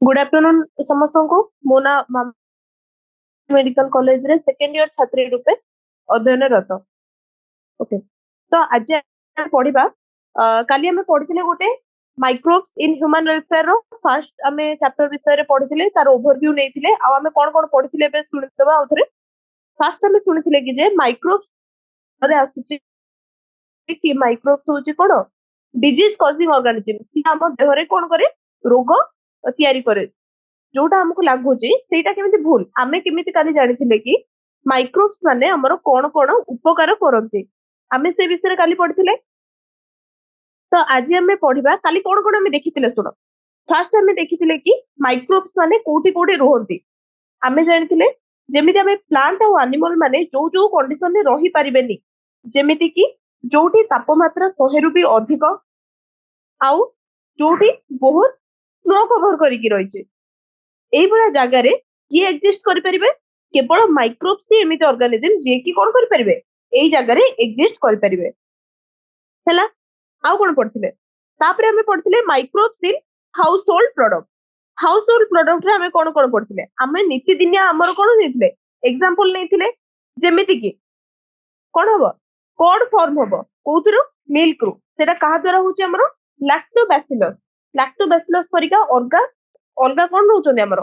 Good afternoon समस्त को मो ना मेडिकल कॉलेज रे सेकेंड ईयर छात्री रूपे अध्ययन रत। ओके, तो आज पढ़िबा काली हमें पढ़िथिले गोटे माइक्रोब्स इन ह्यूमन वेलफेयर रो फर्स्ट हमें चैप्टर विषय रे पढ़िथिले तार ओवरव्यू नेथिले आ हमें कोन कोन पढ़िथिले बे सुनितबा आउथरे। फर्स्ट हमें सुनिथिले कि जे माइक्रोब्स अरे आसुची कि माइक्रोब्स होची कोन डिजीज कॉजिंग ऑर्गेनिज्म सी हम देह रे कोन करे रोग तयारी करे जोटा हमको लागुची सेटा केमिति भूल आमे केमिति काली जानिथिले कि माइक्रोब्स माने हमर कोन कोन उपकार करंती आमे से विषय काली पढ़िथिले। तो आज हमें पढ़िबा काली कोन कोन हमें देखिथिले सुनो। फर्स्ट हमें देखिथिले कि माइक्रोब्स माने कोठी कोठी रहंती आमे जानिथिले जेमिति हमें प्लांट और एनिमल माने जो जो कंडीशन रे रही परिबेनी जेमिति कि जोठी तापमात्रा 100 रु भी अधिक आउ जोठी बहुत स्नो कवर करिकी रहिছে এই ভଳିଆ ଜାଗାରେ କିଏ ଏକ୍ଜିଷ୍ଟ କରିପାରିବେ କେବଳ ମାଇକ୍ରୋବ୍ସ ହିଁ ଏମିତି ଅର୍ଗାନିଜମ ଯିଏକି କଣ କରିପାରିବେ ଏଇ ଜାଗାରେ ଏକ୍ଜିଷ୍ଟ କରିପାରିବେ ହେଲା। ଆଉ କଣ ପଢିଥିଲେ ତାପରେ ଆମେ ପଢିଥିଲେ microbes in household product. Household ପ୍ରଡକ୍ଟରେ ଆମେ କଣ କଣ ପଢିଥିଲେ ଆମେ ନୀତିଦିନିଆ ଆମର କଣ ନେଇଥିଲେ ଏକ୍ସାମ୍ପଲ ନେଇଥିଲେ ଯେମିତି କି କଣ ହବ କଡ୍ ଫର୍ମ ହବ କୋଉଥିରୁ ମିଲ୍କ ରୁ ସେଟା କାହା ଦ୍ୱାରା ହଉଛି ଆମର ଲାକ୍ଟୋବାସିଲସ୍। ଲାକ୍ଟୋବାସିଲସ୍ ପରିକା ଅଲଗା ଅଲଗା କଣ ରହୁଛନ୍ତି ଆମର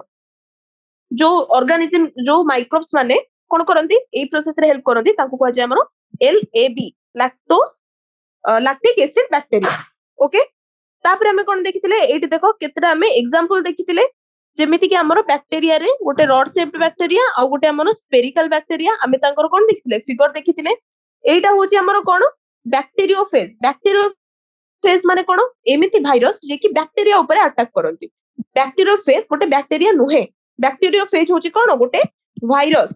जो ऑर्गेनिज्म जो माइक्रोब्स माने कोन करंती ए प्रोसेस रे हेल्प करंती ताको कहै छै हमरो LAB lacto lactic acid bacteria. Okay, तापर हमें कोन देखिथिले एठी देखो केतरा हमें एग्जांपल देखिथिले जेमिति कि हमरो बैक्टीरिया रे गोटे रॉड शेप्ड बैक्टीरिया आ गोटे हमरो स्फेरिकल बैक्टीरिया हमें तांकर कोन देखिथिले फिगर देखिथिले एटा होची हमरो कोन बैक्टीरियोफेज। बैक्टीरियोफेज माने कोन एमिति वायरस जे कि बैक्टीरिया ऊपर अटैक करंती। बैक्टीरियोफेज गोटे बैक्टीरिया नुहे बैक्टीरियोफेज होची कोन गोटे वायरस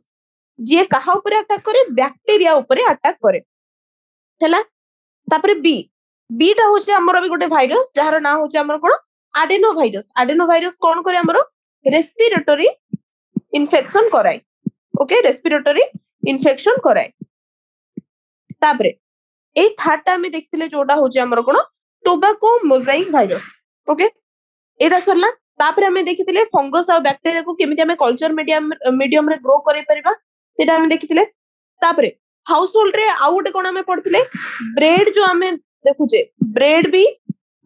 जे कहा ऊपर अटैक करे बैक्टीरिया ऊपर अटैक करे हैला। तापर बी बीटा होची हमरो भी गोटे वायरस जहार नाम होची हमरो कोन एडेनो वायरस। एडेनो वायरस कोन करे हमरो रेस्पिरेटरी इन्फेक्शन कराय। ओके, रेस्पिरेटरी इन्फेक्शन कराय। तापर ए थर्डटा में देखथिले जोटा होची हमरो कोन टोबैको मोजाइक वायरस। ओके, एटा सरला। तापर हमें देखिथिले फंगस और बैक्टीरिया को केमिति हमें कल्चर मीडियम रे ग्रो करै परिबा सेटा हमें देखिथिले। तापर हाउस होल्ड रे आउ गोटे कोन हमें पढ़थिले ब्रेड जो हमें देखुचे ब्रेड भी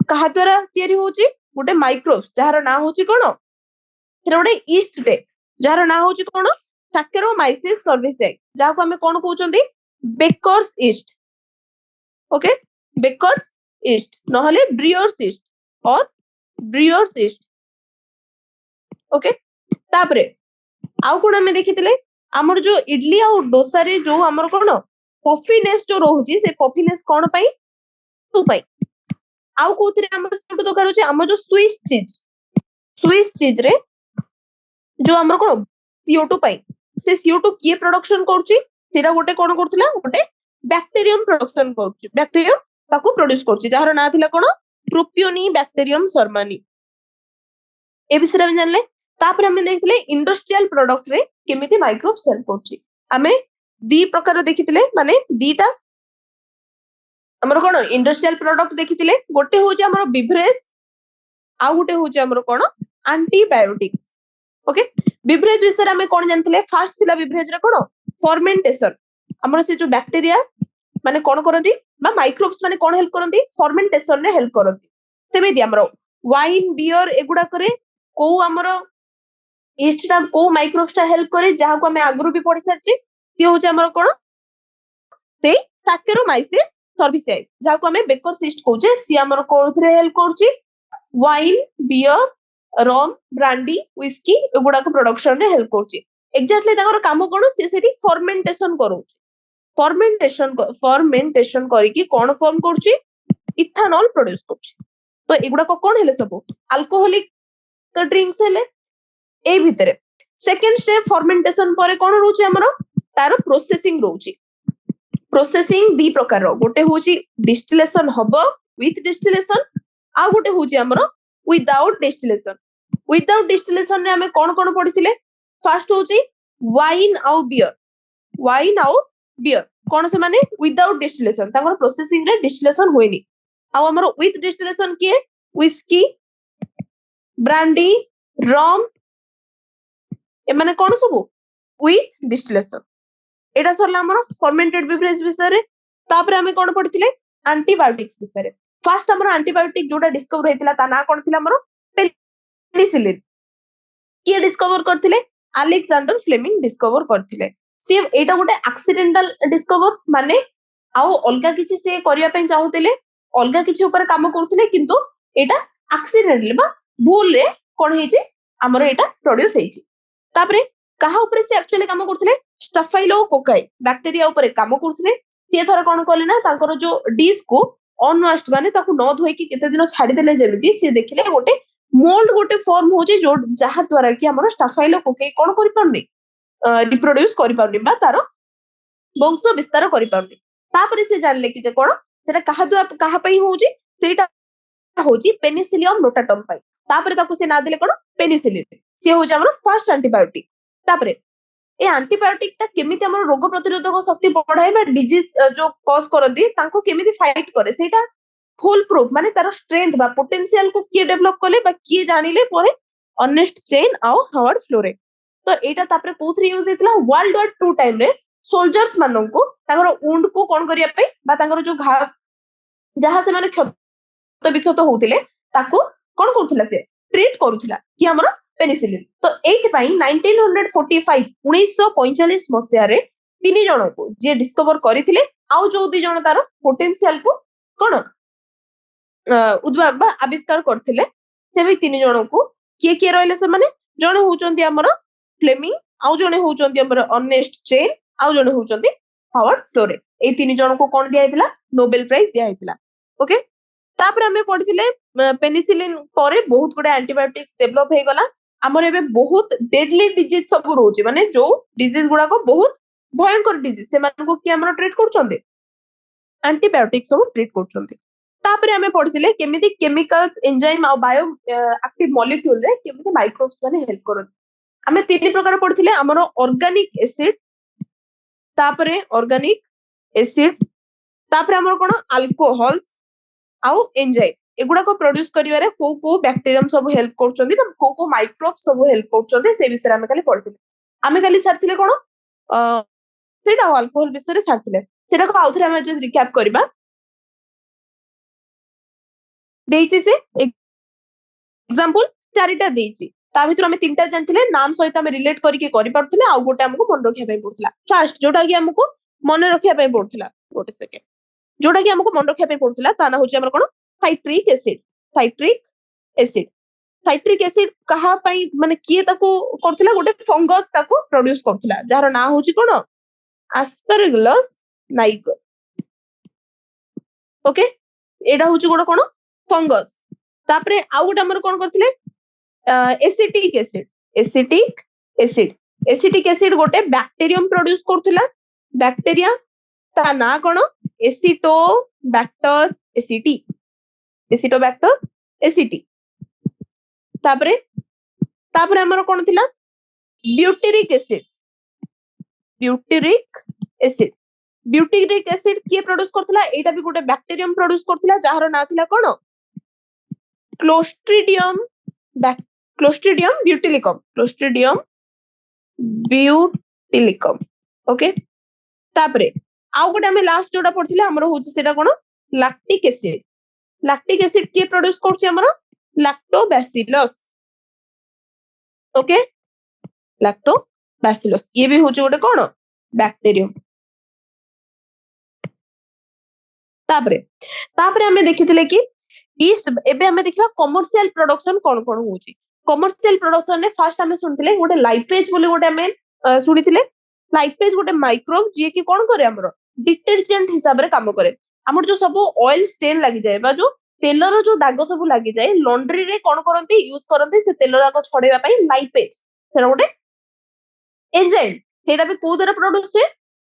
कहा द्वारा तयारी होची गोटे माइक्रोब्स जहार नाम होची कोन सेटा गोटे ईस्ट डे जहार नाम होची कोन सैक्रोमाइसिस सर्विसेई जाको हमें कोन कहउचंदी baker's yeast. Okay, baker's yeast नहले ब्रियर्स ईस्ट और ब्रियर्स ईस्ट। ओके, तापरे आउ कोन हमें देखिथिले हमर जो इडली आ डोसा रे जो हमर कोन पफीनेस जो रहउची से पफीनेस कोन पई तू पई आउ कोथिरे हमर सेटु दरकार होची हमर जो स्विस चीज रे जो हमर कोन CO2 पई से CO2 किए प्रोडक्शन करउची सेरा गोटे कोन करथला गोटे बैक्टीरियम प्रोडक्शन करउची बैक्टीरियम ताको प्रोड्यूस करउची जहार ना थिला कोन प्रोपियोनी बैक्टीरियम शर्मानी ए विषय में जानले। तापर हमें देखिथिले इंडस्ट्रियल प्रोडक्ट रे केमिति माइक्रोब्स हेल्प करउची हमें दी प्रकार देखिथिले माने दीटा हमर कोन इंडस्ट्रियल प्रोडक्ट देखिथिले गोटे होची हमर बिवरेज आ गोटे होची हमर कोन एंटीबायोटिक्स। ओके, बिवरेज विषय हमें कोन जानथिले फर्स्ट थिला बिवरेज रे कोन फर्मेंटेशन हमर से जो बैक्टीरिया माने कोन करंती बा माइक्रोब्स माने कोन हेल्प करंती फर्मेंटेशन रे हेल्प करंती। सेमेदी हमर वाइन बियर एगुडा करे को हमर ईस्टटा को माइक्रोब्स टा हेल्प करे जहा को हमें आगरु भी पढ़ि सरची ती होची हमर कोन से सैक्रोमाइसिस सर्विसेई जहा को हमें बेकर्स ईस्ट कहउचे सी हमर कोथरे हेल्प करची वाइन बियर रम ब्रांडी व्हिस्की एगुडा को प्रोडक्शन रे हेल्प करची। एग्जैक्टली ताकर काम कोन से सेठी फर्मेंटेशन करउची फर्मेंटेशन करिकी कोन फॉर्म करची इथेनॉल प्रोड्यूस करची। तो एगुडा को कोन हेले सब अल्कोहलिक ड्रिंक्स हेले ए भितरे सेकंड स्टेप फर्मेंटेशन परे कोन रहउची हमरो तारो प्रोसेसिंग रहउची। प्रोसेसिंग दी प्रकार रो गोटे होची डिस्टिलेशन हबो विथ डिस्टिलेशन आ गोटे होची हमरो विदाउट डिस्टिलेशन। विदाउट डिस्टिलेशन रे हमें कोन कोन पढ़िथिले फर्स्ट होची वाइन आउ बियर कोन से माने विदाउट डिस्टिलेशन तांगर प्रोसेसिंग रे डिस्टिलेशन होइनी आ हमरो विथ डिस्टिलेशन किए व्हिस्की ब्रांडी रम एमाने कौन सब विथ डिस्टिलेशन एटा सरला हमर फर्मेंटेड बेवरेज विषय तापर आमे कोन पढ़िथिले एंटीबायोटिक्स विषय फर्स्ट हमर एंटीबायोटिक जोटा डिस्कवर हेतिला ता ना कोन थिला हमर पेनिसिलिन किए डिस्कवर करथिले अलेक्जेंडर फ्लेमिंग डिस्कवर करथिले से एटा गोटे एक्सीडेंटल डिस्कवर माने आउ अलगा किछि से करिया पे चाहुथिले अलगा किछि ऊपर काम करथिले किंतु एटा एक्सीडेंटली बा भूल रे कोन हेछि हमर एटा प्रोड्यूस हेछि तापरे कहा ऊपर से एक्चुअली काम करथिले स्टाफाइलोकोकाई बैक्टीरिया ऊपर काम करथिले से थोड़ा कोन कहले ना तांकर जो डिश को अनवाश्ड माने ताकू न धोई कि केते दिन छाडी देले जेमिति से देखिले गोटे मोल्ड गोटे फॉर्म होछि जो जहा द्वारा कि हमर स्टाफाइलोकोकाई कोन करि पाउनी रिप्रोड्यूस करि पाउनी बा तारो वंश विस्तार करि पाउनी तापरे से जानले कि जे कोन सेटा कहा पई होछि सेटा होछि पेनिसिलियम नोटाटम पई तापरे ताकू से ना देले कोन पेनिसिलिन से होछि हमर फर्स्ट एंटीबायोटिक तापरे ए एंटीबायोटिक ता केमिति हमर रोग प्रतिरोधक शक्ति बढ़ाए बा डिजीज जो कॉज करदी तांको केमिति फाइट करे सेटा फुल प्रूफ माने तार स्ट्रेंथ बा पोटेंशियल को किए डेवलप करले बा किए जानिले परे अर्नेस्ट चेन आउ हावर्ड फ्लोरे तो एटा तापरे कोथरी यूज हेतला वर्ल्ड वॉर 2 टाइम रे सोल्जर्स मानन को तांगर वुंड को कोन करिया पे बा तांगर जो घा जहा से माने क्षत विक्षत होउतिले ताको कोन करथला से ट्रीट करूथला कि हमर पेनिसिलिन तो एथि पई 1945 1945 मसिया रे तीन जण को जे डिस्कवर करिथिले आउ जो दि जण तार पोटेंशियल को कोन उद्भाव बा आविष्कार करथिले से भी तीन जण को किए रहले से माने जण होचंती हमर फ्लेमिंग आउ जण होचंती हमर अर्नेस्ट चेन आउ जण होचंती हावर्ड फ्लोरे ए तीन जण को कोन दिया हेतला नोबेल प्राइज दिया हेतला ओके तापर हमें पढ़िथिले पेनिसिलिन परे बहुत गुडे एंटीबायोटिक्स डेवलप हे गला हमर एबे बहुत डेडली डिजीज सब रोचे माने जो डिजीज गुडा को बहुत भयंकर डिजीज से मान को कि हमर ट्रीट करचंदे एंटीबायोटिक्स सब ट्रीट करचंदे तापर हमें पढ़िथिले केमिति केमिकल्स एंजाइम आ बायो एक्टिव मॉलिक्यूल रे केमिति माइक्रोब्स माने हेल्प करत हमें तीन प्रकार पढ़िथिले हमर ऑर्गेनिक एसिड तापरे ऑर्गेनिक एसिड तापरे हमर कोन अल्कोहल आउ एंजाइम एगुडा को प्रोड्यूस करिवारे को बैक्टीरियम सब हेल्प करचंदी को माइक्रोब सब हेल्प करचंदी से विषय हमें खाली पढ़िथिले हमें खाली छाड़थिले कोन सेटा अल्कोहल विषय रे छाड़थिले सेटा को आउथरे हमें जे रिकैप करबा देइछि से एग्जांपल चारिटा देइछि ता भितर हमें तीनटा जानथिले नाम सहित हमें रिलेट करके करि पड़थिले आ गोटे हमको मन रखिया पय पड़थिला फर्स्ट जोटा कि हमको मन रखिया पय पड़थिला गोटे सेकंड जोटा कि हमको मन रखिया पय पड़थिला ता ना होछि हमर कोन citric acid citric acid citric acid कहा पई माने किए ताको करथिला गोटे फंगस ताको प्रोड्यूस करथिला जार ना होछि कोन एस्परगिलस नाइगर ओके एडा होछि गोटे कोन फंगस तापरे आ गोटे हमर कोन करथिले acetic acid acetic acid acetic acid गोटे बैक्टीरियम प्रोड्यूस करथिला बैक्टीरिया ता ना कोन एसिटोबैक्टर एसिटी एसिटोबैक्टर एसिटी तापरे तापरे हमर कोन थिला butyric acid butyric acid butyric acid किए प्रोड्यूस करथिला एटा भी गोटे बैक्टीरियम प्रोड्यूस करथिला जहार ना थिला कोन क्लोस्ट्रिडियम क्लोस्ट्रिडियम ब्यूटिलिकम ओके तापरे आउ गोटे हमें लास्ट जोटा पढ़थिला हमर होछि सेटा कोन लैक्टिक एसिड किए प्रोड्यूस करछि हमर लैक्टोबैसिलस ओके लैक्टोबैसिलस ये भी होछि गोटे कोन बैक्टीरियम तापरे हमें देखिथिले कि ईस्ट एबे हमें देखिबा कमर्शियल प्रोडक्शन कोन कोन होछि कमर्शियल प्रोडक्शन ने फर्स्ट हमें सुनथिले गोटे लाइपेज बोले गोटे हमें सुनिथिले लाइपेज गोटे माइक्रोब जे कि कोन करे हमर डिटर्जेंट हिसाब रे काम करे हमर जो सब ऑयल स्टेन लागि जाय बा जो तेलर जो दाग सब लागि जाय लॉन्ड्री रे कोन करंती यूज करंती से तेल दाग छडेबा पई लाइपेज सेरा गोटे एंजाइम सेटा भी को द्वारा प्रोड्यूस हुए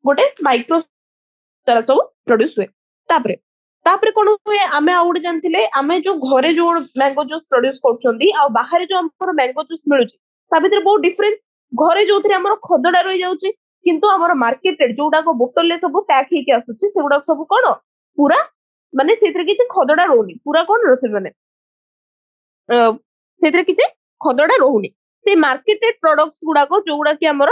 गोटे माइक्रो द्वारा सब प्रोड्यूस हुए तापरे कोन हुए आमे आउड जानथिले आमे जो घरे जो मैंगो जूस प्रोड्यूस करछंदी आ बाहर जो हमर मैंगो जूस मिलुची ता भीतर बहुत डिफरेंस घरे जोथरे हमर खदडा रहि जाउची किंतु हमर मार्केट रे जोडा को बोतल ले सब पैक हे के आसुची सेगुडा सब कोन पूरा माने सेथरे किछ खदडा रोनी पूरा कोन रथि माने सेथरे किछ ଖଦଡା ରହୁନି ସେ ମାର୍କେटेड प्रोडक्ट्स गुड़ाक जो गुड़ा कि हमर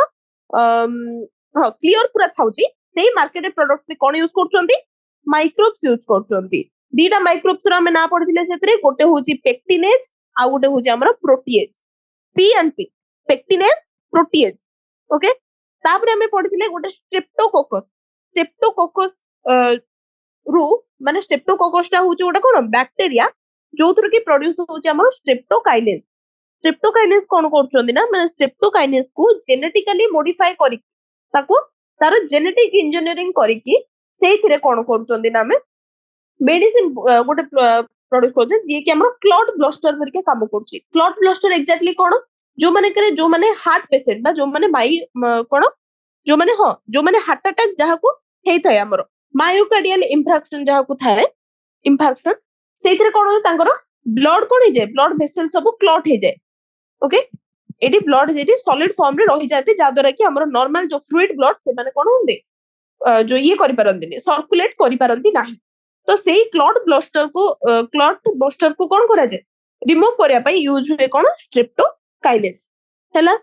हाँ क्लियर पूरा थाउची सेही मार्केटेड प्रोडक्ट्स में कोन यूज करछंती माइक्रोब्स यूज करछंती दीटा माइक्रोब्स रा हम ना पढ़िथिले सेतरे गोटे होची पेक्टिनेज आ गोटे होची हमर protease P and P pectinase protease okay तापर हमें पढ़िथिले गोटे स्ट्रेप्टोकोकस रु माने स्ट्रेप्टोकोकस टा होची गोटे कोन बैक्टीरिया जो थ्रू की प्रोड्यूस होची हमर स्ट्रेप्टोकाइनेज कोन करछंती ना माने स्ट्रेप्टोकाइनेज को जेनेटिकली मॉडिफाई करी ताको तार जेनेटिक इंजीनियरिंग करिकी सेइथिरे कोन करछंती ना हमें मेडिसिन गोटे प्रोड्यूस करछे जे कि हमर क्लॉट ब्लास्टर करके काम करछि क्लॉट ब्लास्टर एग्जैक्टली कोन जो माने हार्ट पेशेंट बा जो माने माई कोन जो माने हार्ट अटैक जहा को हेई थाय हमर मायोकार्डियल इंफ्रैक्शन जहा को थाय इंफार्क्शन सेइथिरे कोन हो तांकर ब्लड कोन हे जाय ब्लड वेसल सब क्लॉट हे जाय ओके एडी ब्लड जेडी सॉलिड फॉर्म रे रही जाते जादरा कि हमर नॉर्मल जो फ्लूइड ब्लड से माने कोन होंदे जो ये करि परंती सर्कुलेट करि परंती नाही तो सेही क्लॉट ब्लास्टर को कोन करा जाय रिमूव करिया पई यूज हुए कोन स्ट्रेप्टोकाइनेज हैला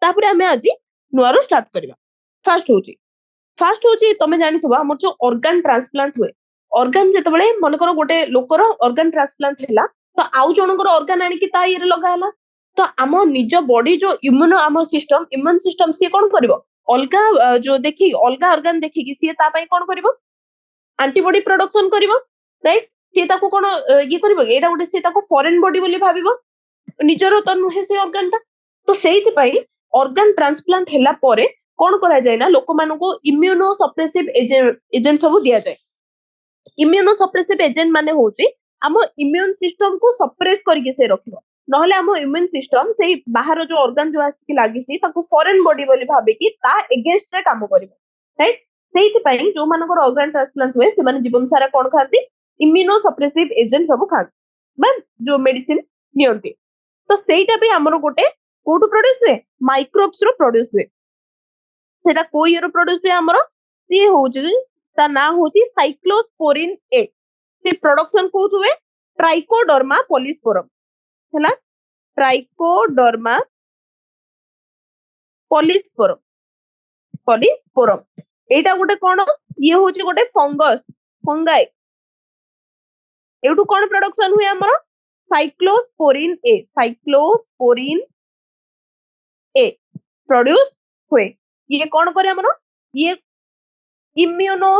तापर हमें आज नुआरो स्टार्ट करबा फर्स्ट होची तमे जानिथबा हमर जो ऑर्गन ट्रांसप्लांट हुए ऑर्गन जेतबळे मन करो गोटे लोकर ऑर्गन ट्रांसप्लांट हैला तो आउ जनकर ऑर्गन आनी कि ता येरे लगा हैला तो आम निज बॉडी जो इम्यून सिस्टम सी कोन करबो अलगा जो देखि अलगा ऑर्गन देखि कि सी ता पई कोन करबो एंटीबॉडी प्रोडक्शन करबो राइट सी ताको कोन ये करबो एडा गोटे सी ताको फॉरेन बॉडी बोली भाबिबो निजरो तो नुहे से ऑर्गन ता तो सेहित पई ऑर्गन ट्रांसप्लांट हैला परे कोन करा जाय ना लोक मानु को इम्यूनो सप्रेसिव एजेंट सब दिया जाय इम्यूनो सप्रेसिव एजेंट माने होची हम इम्यून सिस्टम को सप्रेस करके से रखिबो नहले हम इम्यून सिस्टम से बाहर जो ऑर्गन जो आसी लागि छि ताको फॉरेन बॉडी बोली भाबे कि ता एगेंस्ट रे काम करिवो राइट सेहित पई जो मानकर ऑर्गन ट्रांसप्लांट हुए से माने जीवन सारा कोन खाती इम्यूनो सप्रेसिव एजेंट सब खाती बा जो मेडिसिन नियंती तो सेटा भी हमरो गोटे कोटु प्रोड्यूस हुए माइक्रोब्स रो प्रोड्यूस हुए सेटा कोई रो प्रोड्यूस हुए हमरो सी होची ता ना होची साइक्लोस्पोरिन ए से प्रोडक्शन को हुए ट्राइकोडर्मा पॉलिस्पोरम हैला ट्राइकोडर्मा पॉलिस्पोरम एटा गोटे कोन ये होची गोटे फंगाई एटू कोन प्रोडक्शन हुए हमरो साइक्लोस्पोरिन ए प्रोड्यूस हुए ये कौन करे हमरो ये इम्यूनो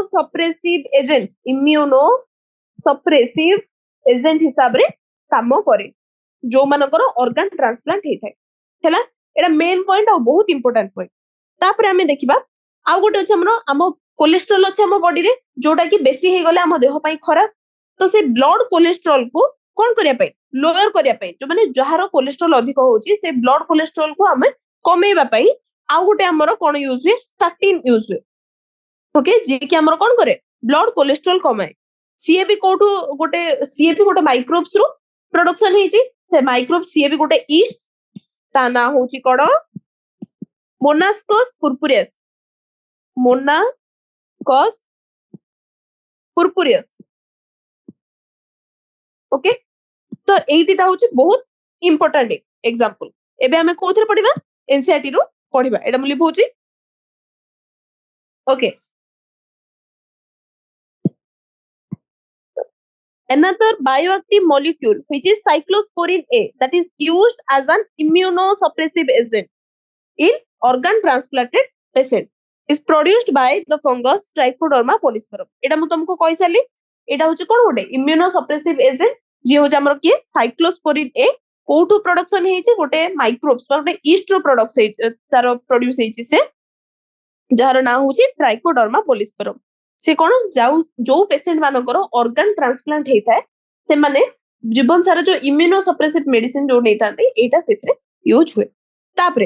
सप्रेसिव एजेंट हिसाब रे काम करे जो मानकर ऑर्गन ट्रांसप्लांट हेथाय हैला एटा मेन पॉइंट आ बहुत इंपोर्टेंट पॉइंट तापर हमें देखिबा आ गोटे अछि हमरो कोलेस्ट्रॉल अछि हम बॉडी रे जोटा कि बेसी हे गले हम देह पई खराब तो से ब्लड कोलेस्ट्रॉल को कौन करिया पई लोअर करिया पई जो माने जहार कोलेस्ट्रॉल अधिक होची से ब्लड कोलेस्ट्रॉल को हमें कमेबा पई आ गोटे हमरो कोन यूज हुए स्टैटिन यूज हुए ओके जे कि हमरो कोन करे ब्लड कोलेस्ट्रॉल कमाए सीए भी गोटे माइक्रोब्स रो प्रोडक्शन हेची से माइक्रोब सीए भी गोटे ईस्ट ता ना होची कोन मोनास्कस पुरपुरियस ओके तो एई दिटा होची बहुत इंपोर्टेंट एग्जांपल एबे हमें कोथरे पढिबा एनसीईआरटी रो पढिबा एटा मुली होची okay another bioactive molecule which is cyclosporin A that is used as an immunosuppressive agent in organ transplanted patient is produced by the fungus Trichoderma pallidum एटा मु तुमको कहि साली एटा होची कोन गोटे immunosuppressive agent जे हो हमर के साइक्लोस्पोरिन ए कोठू प्रोडक्शन हेची गोटे माइक्रोब्स पर गोटे ईस्ट रो प्रोडक्ट हे तार प्रोड्यूस हेची से जहार ना होची ट्राइकोडर्मा पॉलिस्पोरम से कोन जो पेशेंट मानकर ऑर्गन ट्रांसप्लांट हेता से माने जीवन सारा जो इम्यूनोसप्रेसिव मेडिसिन जो नेतांते एटा सेथरे यूज हुए तापरे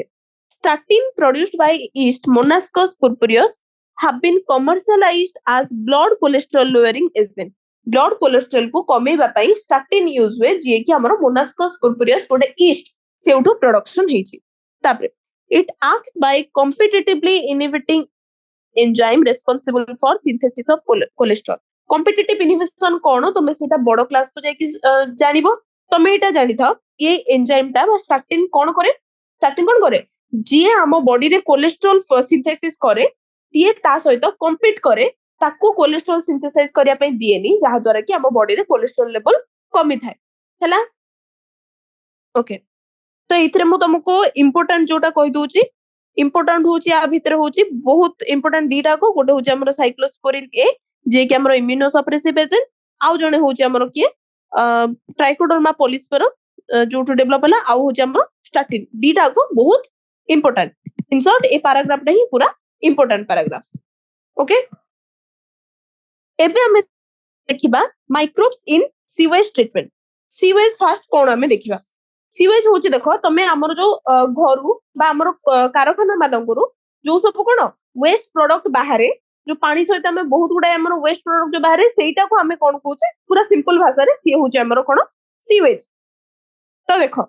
statin produced by yeast Monascus purpureus have been commercialized as blood cholesterol lowering agent blood cholesterol को कमेबा पई स्टैटिन यूज हुए जे कि हमर मोनास्कस पुरपुरियस गोटे ईस्ट सेउठो प्रोडक्शन हेची तापरे it acts by competitively inhibiting enzyme responsible for synthesis of cholesterol competitive inhibition कोन तमे सेटा बड़ क्लास को जाय कि जानिबो तमे एटा जानि था ये एंजाइम टा स्टार्टिन कौन करे जी आम बॉडी रे कोलेस्ट्रॉल सिंथेसिस करे सी ता सहित कंपीट करे ताकू कोलेस्ट्रॉल सिंथेसाइज करिया पे दिएनी जहा द्वारा कि आम बॉडी रे कोलेस्ट्रॉल लेवल कमी थाए हैला ओके तो इथरे मु तुमको इम्पोर्टेंट जोटा कहि दूची इम्पोर्टेंट होची आ भितर होची बहुत इम्पोर्टेंट दीटा को गोटे होची हमर साइक्लोस्पोरिन ए जे कि हमर इम्यूनो सप्रेसिव एजेंट आउ जने होची हमर किए ट्राइकोडर्मा पॉलिस्पर जोटू डेवलप होला आउ होची हमर स्टार्टिन दीटा को बहुत इम्पोर्टेंट इन शॉर्ट ए पैराग्राफ टा ही पूरा इम्पोर्टेंट पैराग्राफ ओके एबे हमें देखिबा microbes in sewage treatment sewage fast कोन हमें देखिबा सीवेज होची देखो तमे हमर जो घरु बा हमर कारखाना मानंगरु जो सब कोन वेस्ट प्रोडक्ट बाहरे जो पानी सहित हमें बहुत गुडा हमर वेस्ट प्रोडक्ट जो बाहरे सेटा को हमें कोन कहूचे पूरा सिंपल भाषा रे सी होची हमर कोन सीवेज तो देखो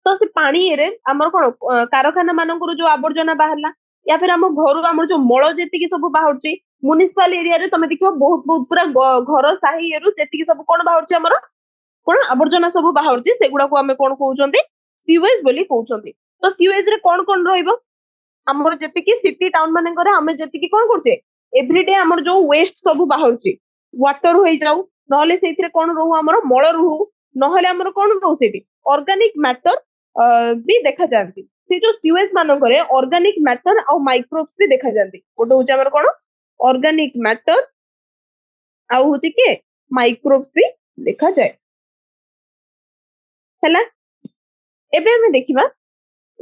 तो से पानी रे हमर कोन कारखाना मानंगरु जो आवर्जना बाहरला या फिर हम घरु हमर जो मळ जेति की सब बाहरची म्युनिसिपल एरिया रे तमे देखिबो बहुत बहुत पूरा घर साही एरु जेति की सब कोन बाहरची हमर कोन आवर्जना सब बाहरची सेगुडा को हमें कोन कहउचंती सीवेज बोली कहउचंती तो सीवेज रे कोन रहइबो हमर जेति की सिटी टाउन माने करे हमें जेति की कोन करछे एवरीडे हमर जो वेस्ट सब बाहरची वाटर होई जाऊ नहले सेथिरे कोन रहू हमर मळ रहू नहले हमर कोन रहू सेठी ऑर्गेनिक मैटर भी देखा जानती से जो सीवेज माने करे ऑर्गेनिक मैटर और माइक्रोब्स भी देखा जानती गोटे होची हमर कोन ऑर्गेनिक मैटर आउ होची के माइक्रोब्स भी देखा जाए हैला एबे हमें देखिबा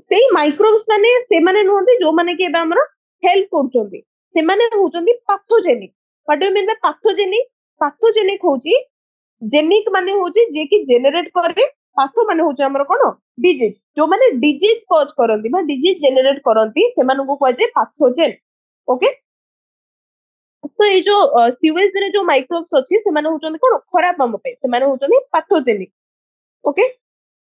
सेही माइक्रोब्स माने से माने नहंती जो माने के एबे हमर हेल्प करचोंती से माने होचोंती pathogenic what do you mean by pathogenic होची जेनिक माने होची जे कि जेनरेट करे पाथो माने होची हमर कोन डिजीज जो माने डिजीज कॉज करंती बा डिजीज जेनरेट करंती से माने को कहजे पैथोजेन ओके तो ये जो सीवेज रे जो माइक्रोब्स अछि से माने होचोंती कोन खराब हम पे से माने होचोंती पैथोजेनिक ओके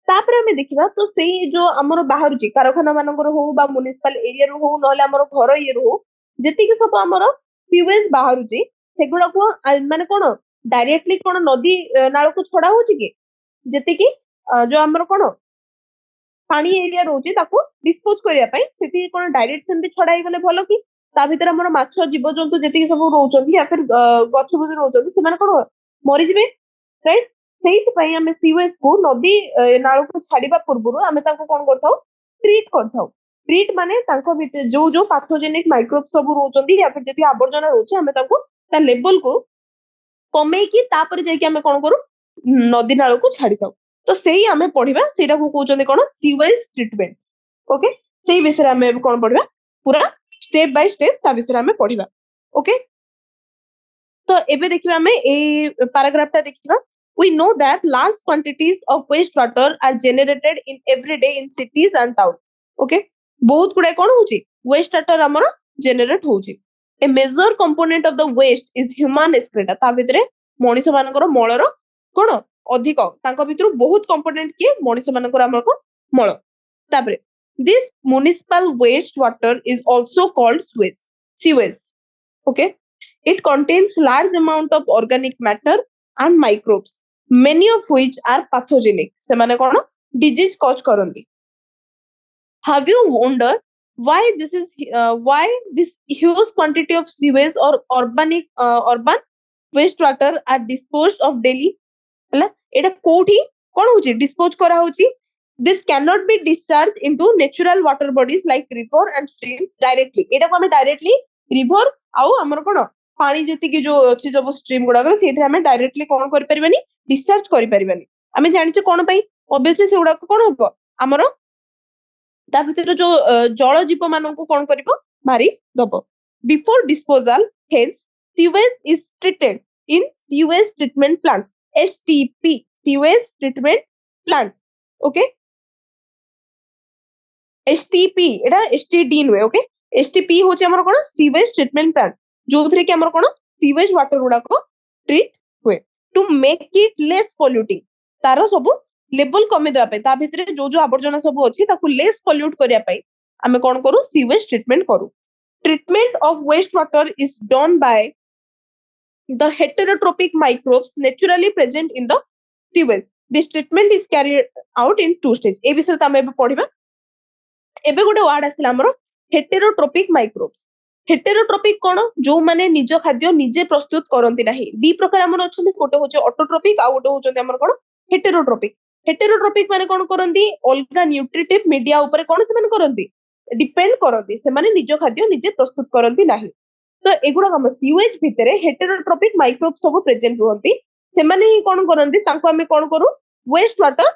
तापर हमें देखिबा तो सेही जो हमर बाहरुची कारखाना मानकर हो बा म्युनिसिपल एरिया रो हो नहले हमर घर ये रो जेति कि सब हमर सीवेज बाहरुची सेगुडा को माने कोन डायरेक्टली कोन नदी नाळ को छोड़ा होची कि जेति कि जो हमर कोन पानी एरिया रोची ताको डिस्पोज करिया पई सेति कोन डायरेक्ट सेंति छड़ाई गले भलो कि ता भीतर हमर माछ जीव जंतु जेति कि सब रोचंती या फिर गछ बुझ रोचंती से माने कोन मरि जिवे राइट सेहित पई हमें सीवेज को नदी नाळ को छाड़ीबा पूर्वरु हमें ताको कोन करथाउ ट्रीट माने ताको भीतर जो जो पैथोजेनिक माइक्रोब सब रोचंती या फिर जेति आवर्जना रोचे हमें ताको ता लेवल को कमे की तापर जे कि हमें कोन करू नदी नाळ को छाड़ी थाउ तो सेही हमें पढिबा सेटा को कहउचंती कोन सीवेज ट्रीटमेंट ओके सेही विषय हमें कोन पढिबा पूरा स्टेप बाय स्टेप ता विषय हमें पढिबा ओके तो एबे देखिबा हमें ए पैराग्राफ ता देखिबा we know that large quantities of wastewater are generated in every day in cities and towns okay बहुत गुडे कोन होची वेस्ट वाटर हमर जनरेट होची a major component of the waste is human excreta ता भितरे मनिष मानकर मळर कोन अधिक तांको भितरु बहुत कंपोनेंट के मनिष मानकर हमर को मळ तापरे this municipal waste water is also called sewage okay it contains large amount of organic matter and microbes many of which are pathogenic se mane kono disease cause karanti have you wondered why this huge quantity of sewage or urban wastewater are disposed of daily hela eta kouthi kon hochi dispose kara hochi this cannot be discharged into natural water bodies like river and streams directly eta ko ame directly river au amar kono पानी जेति की जो अछि जब stream गुडा करे सेठी हमें directly कोन करि परिबानी discharge करि परिबानी हमें जानिचे कोन पई ऑब्वियसली से गुडा कोन होबो हमर ता भितर जो जल जीव मानन को कोन करिवो मारी दबो before disposal hence sewage is treated in sewage treatment plants STP sewage treatment plant okay STP एटा एसटीडी नुए ओके एसटीपी होचे हमर कोन सीवेज ट्रीटमेंट प्लांट जो थरे के हमर कोन सीवेज वाटर गुडा को ट्रीट हुए to make it less polluting तारो सब लेवल कमे देबा पे ता भितरे जो जो आवर्जना सब अछि ताकू लेस पोल्यूट करिया पे हमें कोन करू सीवेज ट्रीटमेंट करू treatment of waste water is done by the heterotrophic microbes naturally present in the sewage This treatment is carried out in 2 stages. ए विषय तो हमें पढ़िबा एबे गोटे वर्ड आसिला हमरो हेटेरोट्रोपिक माइक्रोब्स हेटेरोट्रोपिक कोन जो माने निज खाद्य निजे प्रस्तुत करंती नाही दी प्रकार हमर अछंती गोटे होचे ऑटोट्रोपिक आ गोटे होचंती हमर कोन हेटेरोट्रोपिक हेटेरोट्रोपिक माने कोन करंती अलगा न्यूट्रिटिव मीडिया ऊपर कोन से माने करंती डिपेंड करंती से माने निज खाद्य निजे प्रस्तुत करंती नाही तो एगुडा हम सीवेज भितरे हेटेरोट्रोपिक माइक्रोब्स सब प्रेजेंट रहंती से माने ही कोन करंती तांको हमें कोन करू वेस्ट वाटर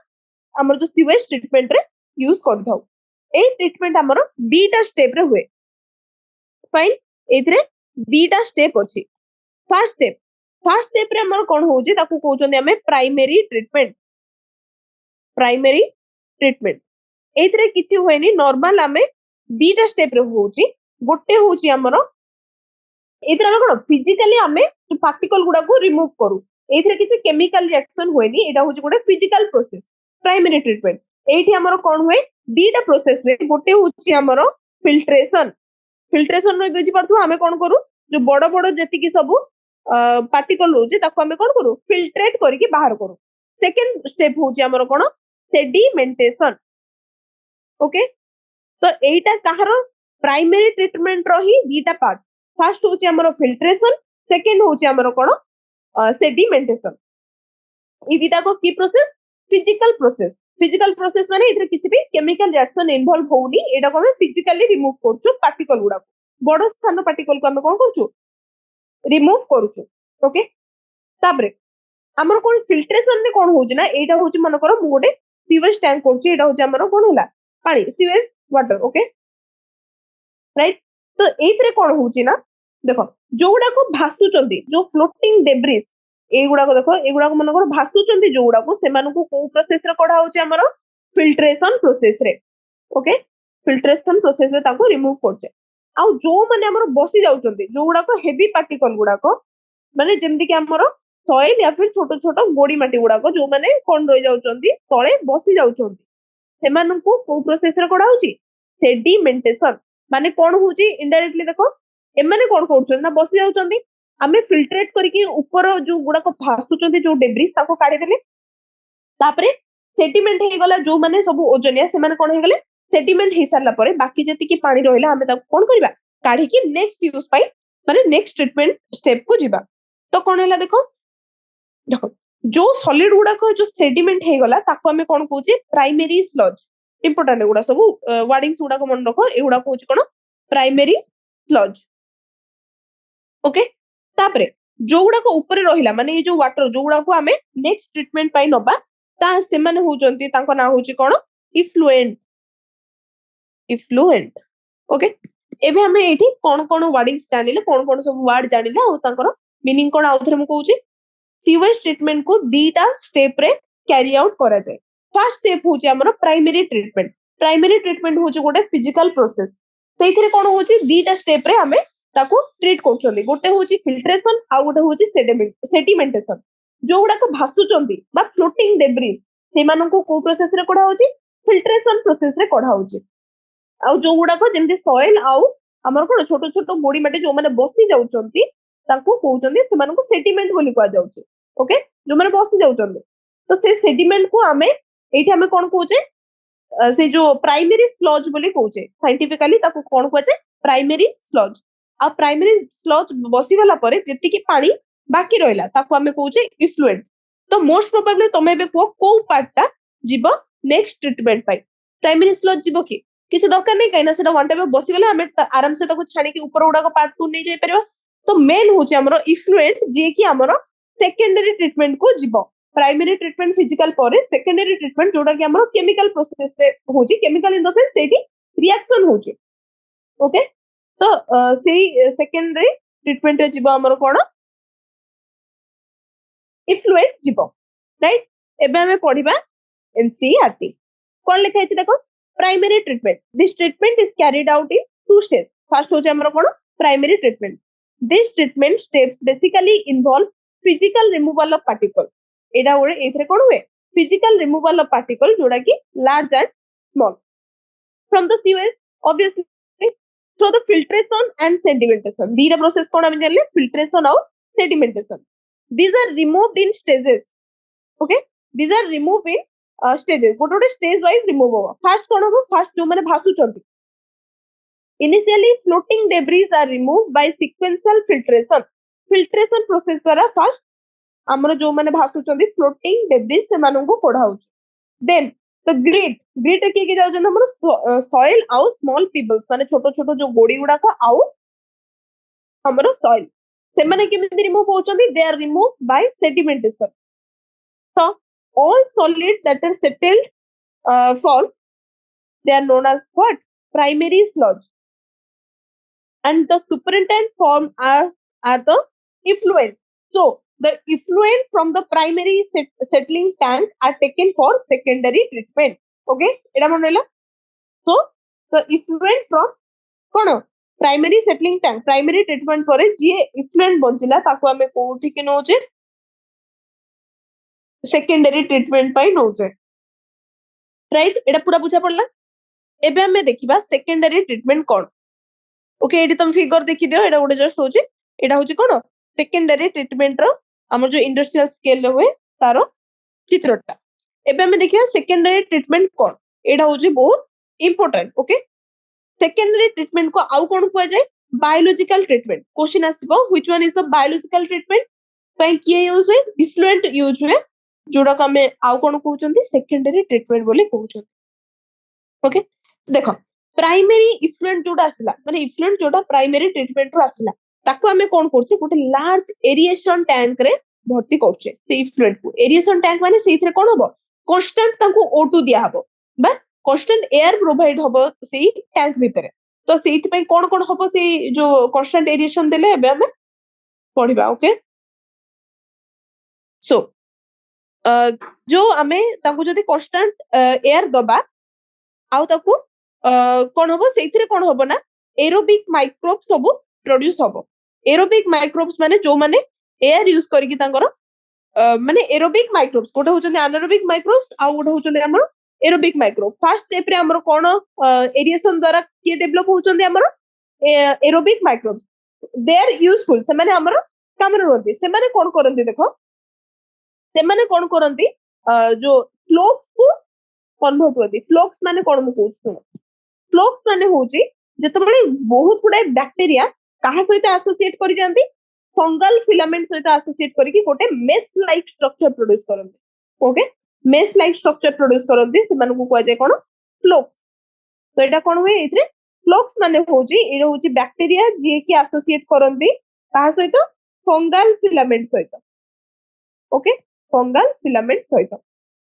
हमर जो सीवेज ट्रीटमेंट रे यूज कर थाउ ए ट्रीटमेंट हमर दीटा स्टेप रे हुए फाइन एथरे दीटा स्टेप अछि फर्स्ट स्टेप रे हमर कोन होउची ताकू कहउचंदी हमें प्राइमरी ट्रीटमेंट एथरे किछि होएनी नॉर्मल हमें दीटा स्टेप रे होउची गोटे होउची हमर एथरे हम कोन फिजिकली हमें पार्टिकल गुडा को रिमूव करू एथरे किछि केमिकल रिएक्शन होएनी एटा होउची गोटे फिजिकल प्रोसेस प्राइमरी ट्रीटमेंट एठी हमर कोन होए दीटा प्रोसेस रे गोटे होउची हमर फिल्ट्रेशन रे बुझी पड़थु हमें कोन करू जो बड़ बड़ जेति की सब पार्टिकल होउची ताको हमें कोन करू फिल्ट्रेट करके बाहर करू सेकंड स्टेप होउची हमर कोन सेडिमेंटेशन ओके तो एटा कहार प्राइमरी ट्रीटमेंट रो ही दीटा पार्ट फर्स्ट होउची हमर फिल्ट्रेशन सेकंड होउची हमर कोन सेडिमेंटेशन ई दीटा को की प्रोसेस फिजिकल प्रोसेस माने इधर किछि भी केमिकल रिएक्शन इन्वॉल्व होउनी एटा को हम फिजिकली रिमूव करछु पार्टिकल गुडा बड़ स्थान पार्टिकल को हम कोन करछु रिमूव करछु ओके ताबरे हमर कोन फिल्ट्रेशन ने कोन होउची ना एटा होउची मन करो मु गोटे सीवेज टैंक करछु एटा होउची हमर कोन होला पानी सीवेज वाटर ओके राइट तो एथरे कोन होउची ना देखो जोडा को भासुचंदी जो फ्लोटिंग डेब्रिस एगुडा को देखो एगुडा को मन करो भासुचंदी जोडा को सेमानु को को प्रोसेस रे कोडा होची हमर फिल्ट्रेशन प्रोसेस रे ओके फिल्ट्रेशन प्रोसेस रे ताको रिमूव करछे आ जो माने हमर बसी जाउचंदी जोडा को हेवी पार्टिकल गुडा को माने जेमति कि हमर सॉइल या फिर छोटो छोटो गोडी माटी गुडा को जो माने कोन रहि जाउचंदी तळे बसी जाउचंदी सेमानु को प्रोसेस रे कोडा होची सेडिमेंटेशन माने कोन होची इनडायरेक्टली देखो एमाने कोन करछन ना बसी जाउचंदी हमें फिल्ट्रेट करके ऊपर जो गुडा को भासुचंदी जो डेब्रिस ताको काढी देले तापरे सेडिमेंट हे गला जो माने सब ओजनिया से माने कोन हे गले सेडिमेंट हे सारला परे बाकी जति की पानी रहिला हमें ताको कोन करबा काढी की नेक्स्ट यूज पाई माने नेक्स्ट ट्रीटमेंट स्टेप को जिबा तो कोन हैला देखो देखो जो सॉलिड गुडा को जो सेडिमेंट हे गला ताको हमें कोन कहूची प्राइमरी स्लज इंपोर्टेंट गुडा सब वर्डिंग्स गुडा को मन रखो एगुडा कहूची कोन प्राइमरी स्लज ओके तापरे जो गुडा को ऊपर रहिला माने ये जो वाटर जो गुडा को हमें नेक्स्ट ट्रीटमेंट पाई नबा ता से माने होचंती ताको ना होची कोन इफ्लुएंट ओके एबे हमें एठी कोन कोन वर्डिंग्स जानिले कोन सब वर्ड जानिले और ताकर मीनिंग कोन आउथरे मु कहूची सीवेज ट्रीटमेंट को दीटा स्टेप रे कैरी आउट करा जाय फर्स्ट स्टेप होची हमर प्राइमरी ट्रीटमेंट होची गोटे फिजिकल प्रोसेस सेइथिरे कोन होची दीटा स्टेप रे हमें ताको ट्रीट करछोंदी गोटे होची फिल्ट्रेशन आ गोटे होची सेडिमेंटेशन जो गुडा को भासुचोंदी बा फ्लोटिंग डेब्रिस से मानन को प्रोसेस रे कोडा होची फिल्ट्रेशन प्रोसेस रे कोडा होची आ जो गुडा को जेमते सॉइल आउ हमर को छोटो छोटो गोडी माटे जो माने बसी जाउचोंती ताको कहउचोंदी से मानन को सेडिमेंट बोली कोआ जाउची ओके जो माने बसी जाउचोंदी तो से सेडिमेंट को हमें एठी हमें कोन कहउचे से जो प्राइमरी स्लज बोली कहउचे साइंटिफिकली ताको कोन कहउचे प्राइमरी स्लज आ प्राइमरी स्लज बसी गला परे जेति की पानी बाकी रहला ताको हमें कहउचे इफ्लुएंट तो मोस्ट प्रोबेबली तमे बे को पार्टटा जीवो नेक्स्ट ट्रीटमेंट पाई प्राइमरी स्लज जीवो की किसी दरकार नहीं कहिना सेटा वन टाइम बसी गला हमें आराम से ताको छाणी के ऊपर उडा को पार्ट को नहीं जाई परबा तो मेन होचे हमरो इफ्लुएंट जे की हमरो सेकेंडरी ट्रीटमेंट को जीवो प्राइमरी ट्रीटमेंट फिजिकल परे सेकेंडरी ट्रीटमेंट जोडा की हमरो केमिकल प्रोसेस रे होची chemical in the sense Sethi reaction होची ओके तो सेही सेकेंडरी ट्रीटमेंट रे जीवो हमरो कोन इफ्लुएंट जीवो राइट एबे हमें पढिबा एनसीईआरटी कोन लिखा है देखो primary treatment this treatment is carried out in 2 steps first होचे हमरो कोन primary treatment this treatment steps basically involve physical removal of particle एडा ओरे एथरे कोन हुए फिजिकल रिमूवल ऑफ पार्टिकल जोडा की large and small from the sewage obviously through the filtration and sedimentation these process कोन हम जानले filtration और sedimentation these are removed in stages okay these are removed in stages गोटे stage wise remove हो first कौन हो first जो मैंने भासुचंती initially floating debris are removed by sequential filtration process द्वारा first हमरो जो मैंने भासुचंती floating debris से मानों को कोढ़ा होची then the grit किए के जाउछन हमरो soil आउ small pebbles माने छोटो छोटो जो गोड़ी गुडा को आउ हमरो soil से माने केमिति remove होचंती they are removed by sedimentation so all solids that are settled fall they are known as what primary sludge and the superintendent form are the effluent so the effluent from the primary settling tank are taken for secondary treatment okay एडा मनला so the effluent from cone primary settling tank primary treatment पर जे effluent बंचिला ताको हमें कोठी के नोचे secondary treatment पाई नोचे right एटा पूरा बुझा पड़ला एबे हमें देखिबा सेकेंडरी ट्रीटमेंट कोन ओके एडी तुम फिगर देखि दियो एटा गोटे जस्ट होची एटा होची कोन सेकेंडरी ट्रीटमेंट रो हमर जो इंडस्ट्रियल स्केल रे होय तारो चित्रटा एबे हमें देखिबा सेकेंडरी ट्रीटमेंट कोन एटा होची बहुत इंपोर्टेंट ओके सेकेंडरी ट्रीटमेंट को आउ कोन कुआ जाय बायोलॉजिकल ट्रीटमेंट क्वेश्चन आसीबो which one is the biological treatment पई किए यूज है इफ्लुएंट यूज है जोडा को हमें आउ कोन कहउचंती सेकेंडरी ट्रीटमेंट बोले कहउचंती ओके देखो प्राइमरी इफ्लुएंट जोडा आसिला माने इफ्लुएंट जोडा प्राइमरी ट्रीटमेंट रो आसिला ताको हमें कोन करछे गोटे लार्ज एरिएशन टैंक रे भर्ती करछे से इफ्लुएंट को एरिएशन टैंक माने सेइथरे कोन होबो कांस्टेंट ताको O2 दिया हबो बा कांस्टेंट एयर प्रोवाइड हबो सेई टैंक भितरे तो सेइथ पई कोन हबो से जो कांस्टेंट एरिएशन देले एबे हमें पढिबा ओके सो जो हमें ताको जदी कांस्टेंट एयर दबा आउ ताको कोन हबो सेइथरे कोन हबो ना एरोबिक माइक्रोब्स सब प्रोड्यूस हबो एरोबिक माइक्रोब्स माने जो माने एयर यूज करके तांकर माने एरोबिक माइक्रोब्स गोटे होचंदी एनारोबिक माइक्रोब्स आ गोटे होचंदी हमर एरोबिक माइक्रोब फर्स्ट स्टेप रे हमर कोन एरिएशन द्वारा के डेवलप होचंदी हमर aerobic microbes they are useful से माने हमर काम रे रहती से माने कोन करंती देखो से माने कोन करंती जो फ्लोक्स को कन्वर्ट करती फ्लोक्स माने कोन मु कहू फ्लोक्स माने होची जेतबेले बहुत गुडे बैक्टीरिया कहा सहित एसोसिएट करि जानती फंगल फिलामेंट सहित एसोसिएट करके गोटे मेश लाइक स्ट्रक्चर प्रोड्यूस करंती okay mesh like structure produce करंती से माने को कहै जाय कोन फ्लोक्स तो एटा कोन होय इथरे फ्लोक्स माने होची ए होची बैक्टीरिया जे की एसोसिएट करंती कहा सहित फंगल फिलामेंट सहित ओके फंगल फिलामेंट सहित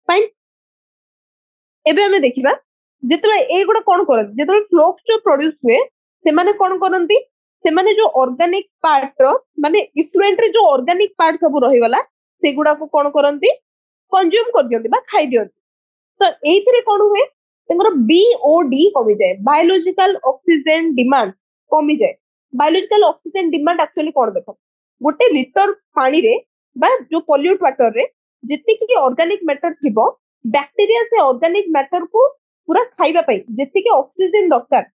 फाइन एबे हमें देखिबा जेतबे ए गुडा कोन करन जेतबे फ्लोक्स जो प्रोड्यूस हुए से माने कोन करंती से माने जो ऑर्गेनिक पार्ट रो माने इफ्लुएंट रे जो ऑर्गेनिक पार्ट सब रहि गला से गुडा को कोन करंती कंज्यूम कर दियंती बा खाइ दियंती तो एइथरे कोन हुए तंगर बीओडी कमी जाय बायोलॉजिकल ऑक्सीजन डिमांड कमी जाय बायोलॉजिकल ऑक्सीजन डिमांड एक्चुअली कोन देखो गोटे लीटर पानी रे बा जो पॉल्यूट वाटर रे जति की ऑर्गेनिक मैटर थिबो बैक्टीरिया से ऑर्गेनिक मैटर को पूरा खाइबा पई जति की ऑक्सीजन दरकार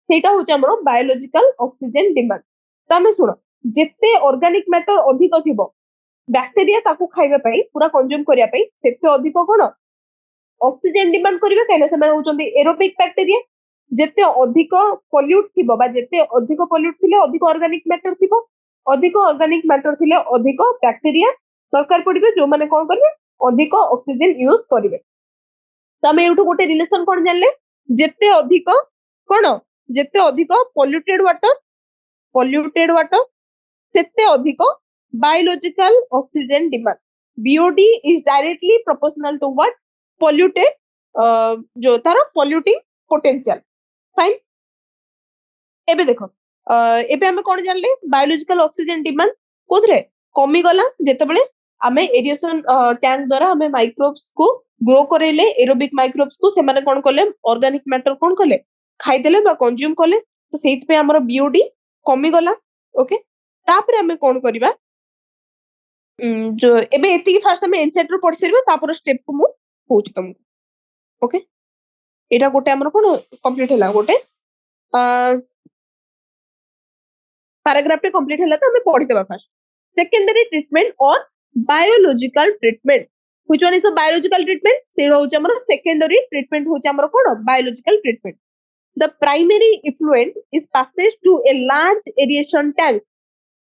सेटा होच हमरो बायोलॉजिकल ऑक्सीजन डिमांड त हमें सुनो जते ऑर्गेनिक मैटर अधिक थिबो बैक्टीरिया ताकू खाइबा पई पूरा कंज्यूम करिया पई सेते अधिक कोन ऑक्सीजन डिमांड करिवे काने से माने होचंदी एरोबिक बैक्टीरिया जते अधिक पॉल्यूट थिबो बा जते अधिक पॉल्यूट थिले अधिक ऑर्गेनिक मैटर थिबो अधिक ऑर्गेनिक मैटर थिले अधिक बैक्टीरिया दरकार पड़िबे जो माने कोन करबे अधिक ऑक्सीजन यूज करिवे त हमें एठु गोटे रिलेशन कोन जानले जते अधिक कोन जते अधिक पॉल्यूटेड वाटर सेते अधिक biological oxygen demand BOD is directly proportional to what polluted जो तार पॉल्यूटिंग पोटेंशियल फाइन एबे देखो एबे हमें कोन जानले बायोलॉजिकल ऑक्सीजन डिमांड कोथरे कमी गला जेतेबेले हमें एरिएशन टैंक द्वारा हमें माइक्रोब्स को ग्रो करेले एरोबिक माइक्रोब्स को से माने कोन करले ऑर्गेनिक मैटर कोन करले खाइ देले बा कंज्यूम करले तो सेइत पे हमर बीओडी कमी गला ओके तापर हमें कोन करिबा जो एबे एति फर्स्ट हमें इनसाइट रो पढ सरबा तापर स्टेप को मु कहूच तुमको ओके एटा गोटे हमर कोन कंप्लीट होला गोटे पैराग्राफ पे कंप्लीट होला तो हमें पढि देबा फर्स्ट सेकेंडरी ट्रीटमेंट और biological treatment which one is a biological treatment से होउची हमर secondary treatment होउची हमर कोन biological treatment. The primary effluent is passed to a large aeration tank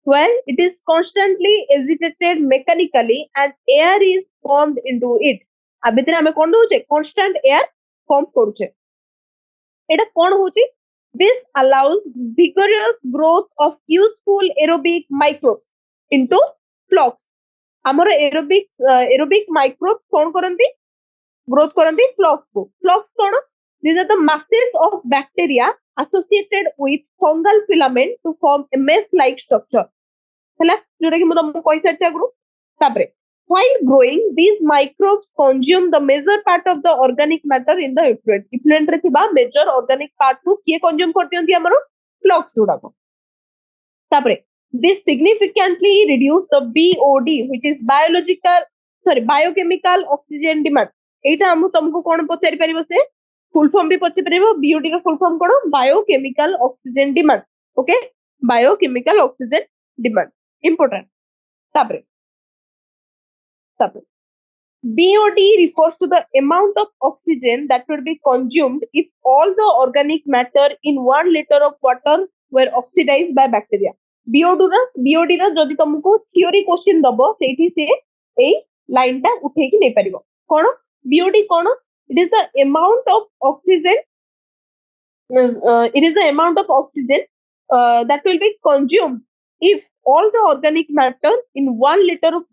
where it is constantly agitated mechanically and air is formed into it. आ भितर हमें कोन दोचे constant air form करूचे. एटा कोन होची? This allows vigorous growth of useful aerobic microbes into flocks. हमर aerobic microbes कोन करंती? Growth करंती flocks को. Flocks cone? These are the masses of bacteria associated with fungal filament to form a mesh-like structure. हैला जोटा कि मतलब कोई side आगु तापरे while growing these microbes consume the major part of the organic matter in the effluent रे थिबा major organic part को किए consume कर दियंती हमरो flocks जोडा को तापरे this significantly reduce the BOD which is biochemical oxygen demand एटा हम तुमको कोन पचारि परिबो से फुल फॉर्म भी पचारि परिबो BOD रो फुल फॉर्म कोन biochemical oxygen demand okay biochemical oxygen demand important तापरे BOD refers to the amount of oxygen that would be consumed if all the organic matter in 1 liter of water were oxidized by bacteria. BOD रा जदि तुमको theory question दबो सेठी से ए line टा उठे कि नै परिबो कोन BOD cone it is the amount of oxygen that will be consumed if all the organic matter in 1 liter of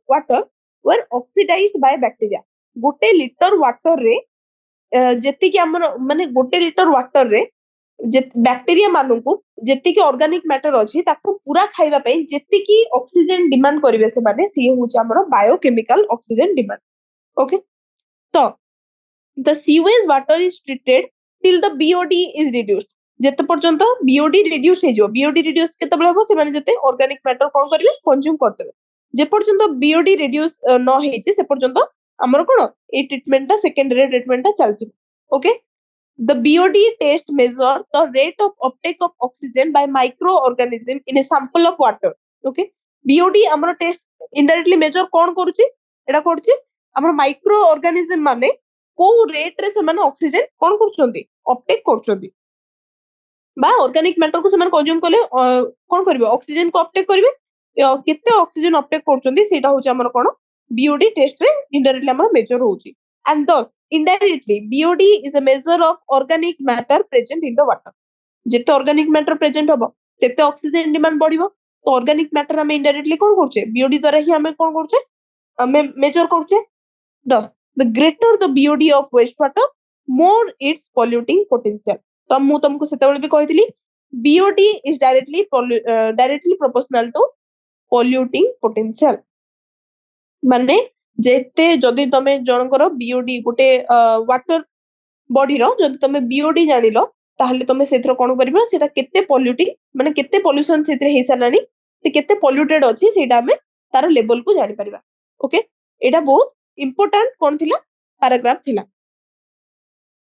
water were oxidized by bacteria. गोटे लिटर वाटर रे जेति कि हमर माने गोटे लिटर वाटर रे बैक्टीरिया मानु को जेति कि ऑर्गेनिक मैटर अछि ताको पूरा खाइबा पई जेति कि ऑक्सीजन डिमांड करिवे से माने सी होछ हमर बायोकेमिकल ऑक्सीजन डिमांड ओके तो the sewage water is treated till the BOD is reduced जेते पर्यंत BOD रिड्यूस हे जो BOD रिड्यूस केते बले हो से माने जेते ऑर्गेनिक मैटर कोन करिवे कंज्यूम करते जे पर्यंत BOD रिड्यूस न हेछि से पर्यंत हमर कोन ए ट्रीटमेंट ता सेकेंडरी ट्रीटमेंट ता चलति okay the BOD test measure the rate of uptake of oxygen by microorganism in a sample of water okay BOD हमर टेस्ट इनडायरेक्टली मेजर कोन करूची एडा करूची हमर माइक्रोऑर्गेनिज्म माने को रेट रे से माने ऑक्सीजन कोन करछंती अपटेक करछंती बा ऑर्गेनिक मैटर को समान कंज्यूम करले कोन करबे ऑक्सीजन को अपटेक करबे केते ऑक्सीजन अपटेक करछंती सेटा होची हमर कोन BOD टेस्ट रे इनडायरेक्टली हमर मेजर होची and thus indirectly BOD is a measure of organic matter present in the water जेते ऑर्गेनिक मैटर प्रेजेंट होबो तेते ऑक्सीजन डिमांड बढ़िबो तो ऑर्गेनिक मैटर हम इनडायरेक्टली कोन करछे BOD द्वारा ही हम कोन करछे हम मेजर करछे thus the greater the BOD of wastewater more its polluting potential तो मु तुमको सेतेबेले भी कहितली BOD is directly proportional to polluting potential माने जेते जदि तमे जनकर BOD गोटे वाटर बॉडी रो जदि तमे BOD जानिलो ताहले तमे सेथरो कोन करबा सेटा केते पोल्यूटिंग माने केते पोल्यूशन सेथरे हे सालानी से केते पोल्यूटेड अछि सेटा हमें तार लेवल को जानि परिबा ओके एटा बहुत इंपोर्टेंट कोन थिला पैराग्राफ थिला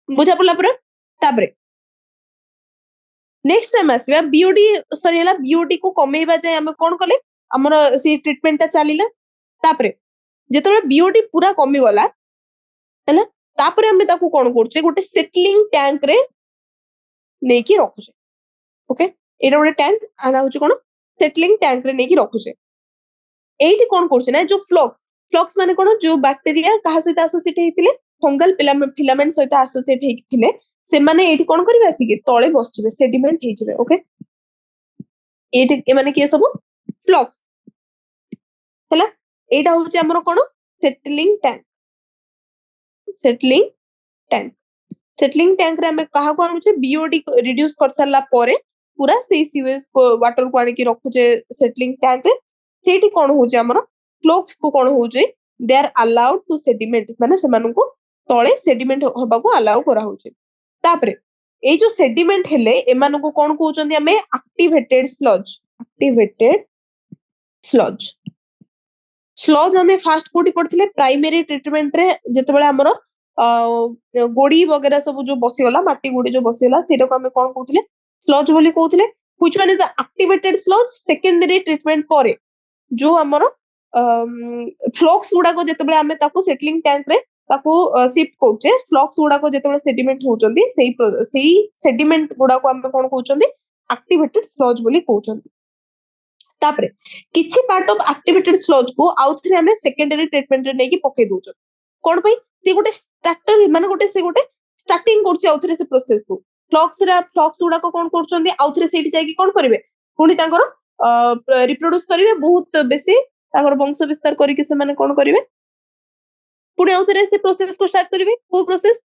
बुझा पड़ला पुरा ताबरे नेक्स्ट टाइम आसीबा BOD सरीला BOD को कमेइबा जाय हम कोन कले हमर सी ट्रीटमेंट ता चलीला तापरे जेतबे BOD पूरा कमी गला हैला तापरे हम ताको कोन करछे गोटे सेटलिंग टैंक रे नेकी रखुछे ओके एटा गोटे टैंक आना होछ कोन सेटलिंग टैंक रे नेकी रखुछे एठी कोन करछे ना जो फ्लक्स माने कोन जो बैक्टीरिया कहा सहित एसोसिएट हेतिले फंगल फिलामेंट सहित एसोसिएट हेतिले से माने एठी कोन करिवे आसी तळे बसचिबे सेडिमेंट हेजिबे ओके एठी ए माने के सब फ्लक्स हैला एटा होची हमर कोन सेटलिंग टैंक रे हमें कहा को आनुचे BOD रिड्यूस कर सरला परे पूरा से सीवेज वाटर को आने की रखुचे सेटलिंग टैंक रे सेठी कोन होचे हमर फ्लक्स को कोन होचे they are allowed to sediment माने से मानु को तळे सेडिमेंट होबा को अलाउ करा होचे तापरे ए जो सेडिमेंट हेले ए मानु को कोन कहउचंदी हमें एक्टिवेटेड स्लज हमें फास्ट कोटी पड़थिले प्राइमरी ट्रीटमेंट रे जेतेबेले हमर गोड़ी वगैरह सब जो बसिगला माटी गोड़ी जो बसिगला सेटा को हमें कोन कहउथिले स्लज बोली कहउथिले which one is the activated sludge secondary treatment परे जो हमर फ्लक्स गुडा को जेतेबेले आमे ताको सेटलिंग टैंक रे ताको शिफ्ट करछे फ्लक्स गुडा को जेतेबेले सेडिमेंट होचंदी सेही सेडिमेंट गुडा को आमे कोन कहउचंदी एक्टिवेटेड स्लज बोली कहउचंदी तापरे किछि पार्ट ऑफ एक्टिवेटेड स्लज को आउथरे आमे सेकेंडरी ट्रीटमेंट रे नेकी पके दोचो कोन पई से गोटे स्टार्टर माने गोटे से गोटे स्टार्टिंग करछे आउथरे से प्रोसेस को फ्लक्स गुडा को कोन करछंदी आउथरे सेठी जाई कोन करिवे पुनी तांकर रिप्रोड्यूस करिवे बहुत बेसी तांकर वंश विस्तार करी के से माने कोन करिवे पुनी आउथरे से प्रोसेस को स्टार्ट करिवे को प्रोसेस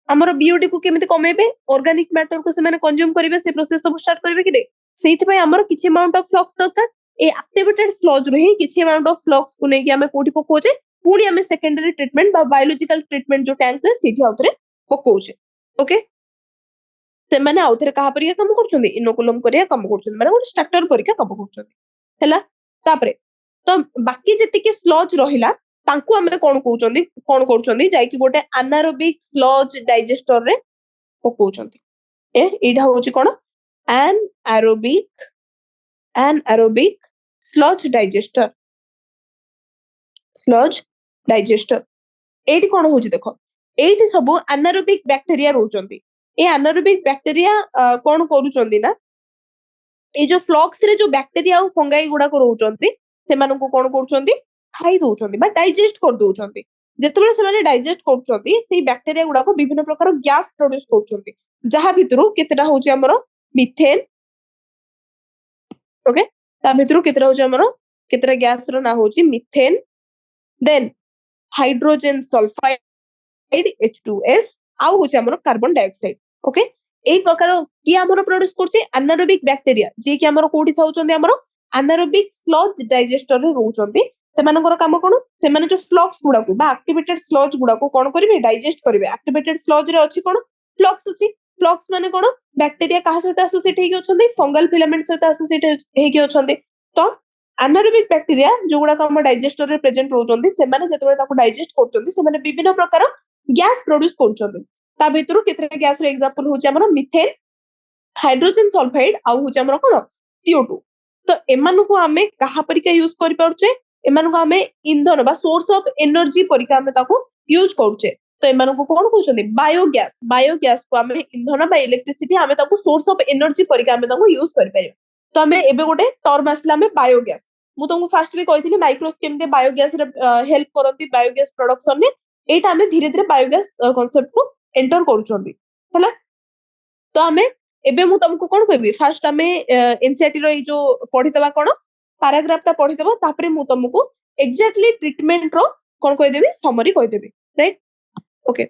हमर बीओडी को केमिति कमेबे ऑर्गेनिक मैटर को से माने कंज्यूम करिवे से प्रोसेस सब स्टार्ट करिवे कि दे सेहित पय हमर किछि अमाउंट ऑफ फ्लक्स दरकार ए एक्टिवेटेड स्लज रे ही किछि अमाउंट ऑफ फ्लक्स को नै कि हमें कोठी पकोचे पुनी हमें सेकेंडरी ट्रीटमेंट बा बायोलॉजिकल ट्रीटमेंट जो टैंक रे सीधी आउथरे पकोचे ओके से माने आउथरे कहा परिया काम करछोंदी इनोकुलम करिया काम करछोंदी माने गोटे स्टार्टर परिका काम करछोंदी हैला तापरे तो बाकी जति के स्लज रहिला तांको हमें कोन करछोंदी जाई कि गोटे एनारोबिक स्लज डाइजेस्टर रे पकोचोंदी एडा होची कोन एनारोबिक स्लज डाइजेस्टर एटी कोन होची देखो एटी सब एनारोबिक बैक्टीरिया रहउचंदी ए एनारोबिक बैक्टीरिया कोन करूचंदी ना ए जो फ्लक्स रे जो बैक्टीरिया और फंगाई गुडा को रहउचंदी से मानको कोन करूचंदी खाई दउचंदी बा डाइजेस्ट कर दउचंदी जेतेबेले से माने डाइजेस्ट करूचंदी सेही बैक्टीरिया गुडा को विभिन्न प्रकार गैस प्रोड्यूस करूचंदी जहा भितरु केतेटा होची हमरो मिथेन ओके ता भितरु केतेटा होची हमरो केतेटा गैस रो ना होची methane then hydrogen sulphide H2S आउ होची हमरो कार्बन डाइऑक्साइड ओके एई प्रकार की हमरो प्रोड्यूस करची एनारोबिक बैक्टीरिया जे कि हमरो कोठी थाउचंदी हमरो एनारोबिक स्लज डाइजेस्टर रे रहउचंदी सेमानकर काम कोन सेमाने जो फ्लक्स गुडा को बा एक्टिवेटेड स्लज गुडा को कोन करिवे डाइजेस्ट करिवे एक्टिवेटेड स्लज रे अछि कोन फ्लक्स अछि फ्लक्स माने कोन बैक्टीरिया कहा सहित एसोसिएट हेकि अछंदी फंगल फिलामेंट सहित एसोसिएट हेकि अछंदी तो एनारोबिक बैक्टीरिया जो गुडा हम डाइजेस्टर रे प्रेजेंट रहउचंदी सेमाने जतबे ताको डाइजेस्ट करचंदी सेमाने विभिन्न प्रकार गैस प्रोड्यूस करचंदी ता भितरु केतरे गैस रे एग्जांपल होची हमरो मिथेन हाइड्रोजन सल्फाइड आउ होची हमरो कोन CO2 तो एमानु को हमें कहा परिका यूज करि पाउचे एमानु को हमें ईंधन बा सोर्स ऑफ एनर्जी परिका हमें ताको यूज करचे तो एमानु को कोन कहउचंदी बायोगैस को हमें ईंधन बा इलेक्ट्रिसिटी हमें ताको सोर्स ऑफ एनर्जी परिका हमें ताको यूज करि परिबा तो हमें एबे गोटे टर्म आसला हमें बायोगैस मु तुमको फास्ट भी कहिथिली माइक्रोस केमते बायोगैस रे हेल्प करंती बायोगैस प्रोडक्शन में एटा हमें धीरे धीरे बायोगैस कांसेप्ट को एंटर करूचंदी हैला तो हमें एबे मु तुमको कोन कहबी फास्ट हमें एनसीईआरटी रो जो पढितबा कोन पैराग्राफ टा पढितबा तापरे मु तुमको एग्जैक्टली ट्रीटमेंट रो कोन कहि देबी समरी कहि देबी right okay